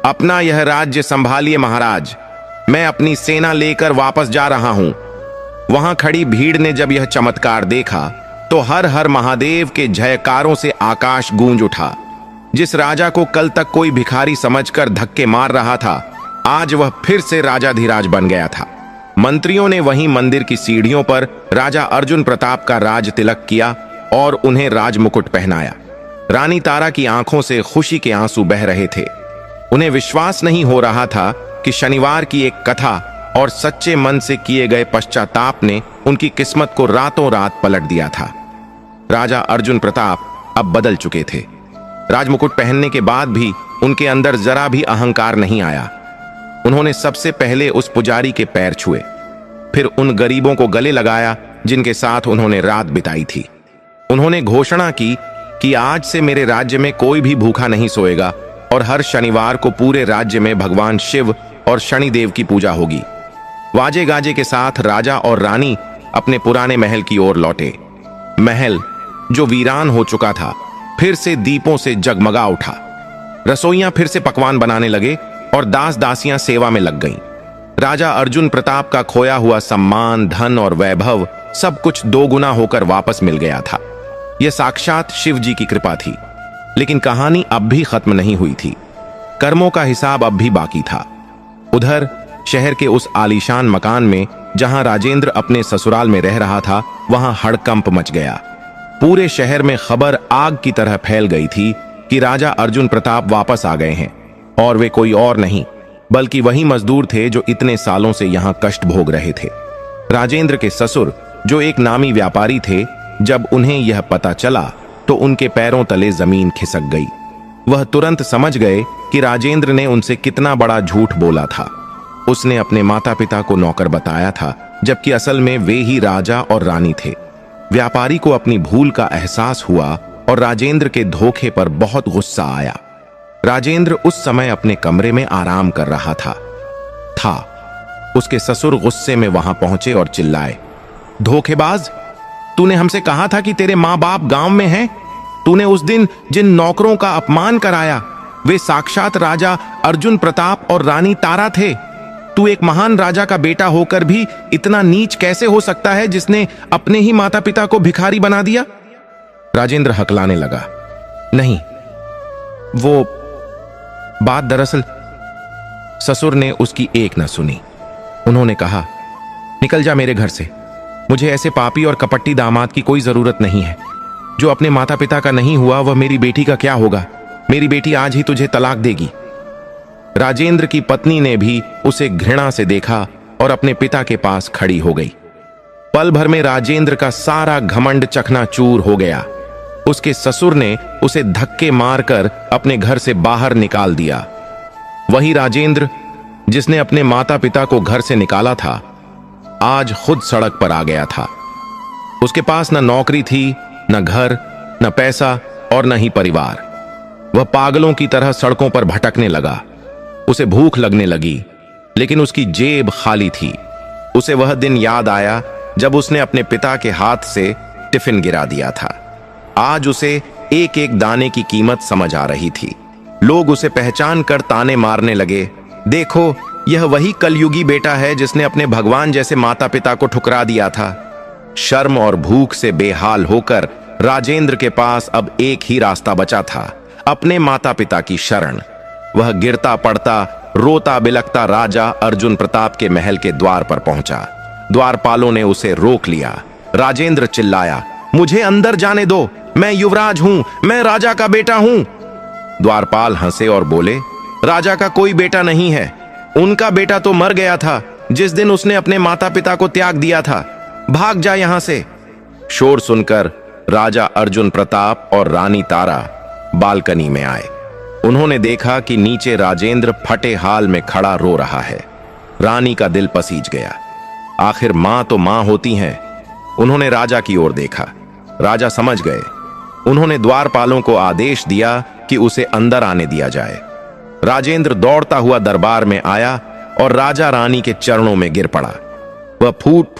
अपना यह राज्य संभालिए महाराज। मैं अपनी सेना लेकर वापस जा रहा हूं। वहां खड़ी भीड़ ने जब यह चमत्कार देखा तो हर हर महादेव के जयकारों से आकाश गूंज उठा। जिस राजा को कल तक कोई भिखारी समझकर धक्के मार रहा था, आज वह फिर से राजाधिराज बन गया था। मंत्रियों ने वहीं मंदिर की सीढ़ियों पर राजा अर्जुन प्रताप का राज तिलक किया और उन्हें राजमुकुट पहनाया। रानी तारा की आंखों से खुशी के आंसू बह रहे थे। उन्हें विश्वास नहीं हो रहा था कि शनिवार की एक कथा और सच्चे मन से किए गए पश्चाताप ने उनकी किस्मत को रातों रात पलट दिया था। राजा अर्जुन प्रताप अब बदल चुके थे। राजमुकुट पहनने के बाद भी उनके अंदर जरा भी अहंकार नहीं आया। उन्होंने सबसे पहले उस पुजारी के पैर छुए, फिर उन गरीबों को गले लगाया जिनके साथ उन्होंने रात बिताई थी। उन्होंने घोषणा की कि आज से मेरे राज्य में कोई भी भूखा नहीं सोएगा और हर शनिवार को पूरे राज्य में भगवान शिव और शनिदेव की पूजा होगी। वाजे गाजे के साथ राजा और रानी अपने पुराने महल की ओर लौटे। महल जो वीरान हो चुका था फिर से दीपों से जगमगा उठा। रसोइयां फिर से पकवान बनाने लगे और दास दासियां सेवा में लग गईं। राजा अर्जुन प्रताप का खोया हुआ सम्मान, धन और वैभव सब कुछ दोगुना होकर वापस मिल गया था। यह साक्षात शिव जी की कृपा थी। लेकिन कहानी अब भी खत्म नहीं हुई थी। कर्मों का हिसाब अब भी बाकी था। उधर शहर के उस आलीशान मकान में जहां राजेंद्र अपने ससुराल में रह रहा था, वहां हड़कंप मच गया। पूरे शहर में खबर आग की तरह फैल गई थी कि राजा अर्जुन प्रताप वापस आ गए हैं, और वे कोई और नहीं बल्कि वही मजदूर थे जो इतने सालों से यहां कष्ट भोग रहे थे। राजेंद्र के ससुर जो एक नामी व्यापारी थे, जब उन्हें यह पता चला तो उनके पैरों तले जमीन खिसक गई। वह तुरंत समझ गए कि राजेंद्र ने उनसे कितना बड़ा झूठ बोला था। उसने अपने माता पिता को नौकर बताया था, जबकि असल में वे ही राजा और रानी थे। व्यापारी को अपनी भूल का एहसास हुआ और राजेंद्र के धोखे पर बहुत गुस्सा आया। राजेंद्र उस समय अपने कमरे में आराम कर रहा था। उसके ससुर गुस्से में वहां पहुंचे और चिल्लाए, धोखेबाज! तूने हमसे कहा था कि तेरे माँ बाप गांव में हैं। तूने उस दिन जिन नौकरों का अपमान कराया, वे साक्षात राजा अर्जुन प्रताप और रानी तारा थे। तू एक महान राजा का बेटा होकर भी इतना नीच कैसे हो सकता है, जिसने अपने ही माता पिता को भिखारी बना दिया? राजेंद्र हकलाने लगा, नहीं, वो बात दरअसल। ससुर ने उसकी एक न सुनी। उन्होंने कहा, निकल जा मेरे घर से। मुझे ऐसे पापी और कपट्टी दामाद की कोई जरूरत नहीं है। जो अपने माता पिता का नहीं हुआ, वह मेरी बेटी का क्या होगा? मेरी बेटी आज ही तुझे तलाक देगी। राजेंद्र की पत्नी ने भी उसे घृणा से देखा और अपने पिता के पास खड़ी हो गई। पल भर में राजेंद्र का सारा घमंड चकनाचूर हो गया। उसके ससुर ने उसे धक्के मारकर अपने घर से बाहर निकाल दिया। वही राजेंद्र जिसने अपने माता पिता को घर से निकाला था, आज खुद सड़क पर आ गया था। उसके पास न नौकरी थी, न घर, न पैसा और न ही परिवार। वह पागलों की तरह सड़कों पर भटकने लगा। उसे भूख लगने लगी, लेकिन उसकी जेब खाली थी। उसे वह दिन याद आया जब उसने अपने पिता के हाथ से टिफिन गिरा दिया था। आज उसे एक एक दाने की कीमत समझ आ रही थी। लोग उसे पहचान कर ताने मारने लगे, देखो, यह वही कलयुगी बेटा है जिसने अपने भगवान जैसे माता पिता को ठुकरा दिया था। शर्म और भूख से बेहाल होकर राजेंद्र के पास अब एक ही रास्ता बचा था, अपने माता पिता की शरण। वह गिरता पड़ता, रोता बिलखता राजा अर्जुन प्रताप के महल के द्वार पर पहुंचा। द्वारपालों ने उसे रोक लिया। राजेंद्र चिल्लाया, मुझे अंदर जाने दो, मैं युवराज हूं, मैं राजा का बेटा हूं। द्वारपाल हंसे और बोले, राजा का कोई बेटा नहीं है। उनका बेटा तो मर गया था जिस दिन उसने अपने माता पिता को त्याग दिया था। भाग जा यहां से। शोर सुनकर राजा अर्जुन प्रताप और रानी तारा बालकनी में आए। उन्होंने देखा कि नीचे राजेंद्र फटे हाल में खड़ा रो रहा है। रानी का दिल पसीज गया। आखिर मां तो मां होती हैं, उन्होंने राजा की ओर देखा। राजा समझ गए। उन्होंने द्वारपालों को आदेश दिया कि उसे अंदर आने दिया जाए। राजेंद्र दौड़ता हुआ दरबार में आया और राजा रानी के चरणों में गिर पड़ा। वह फूट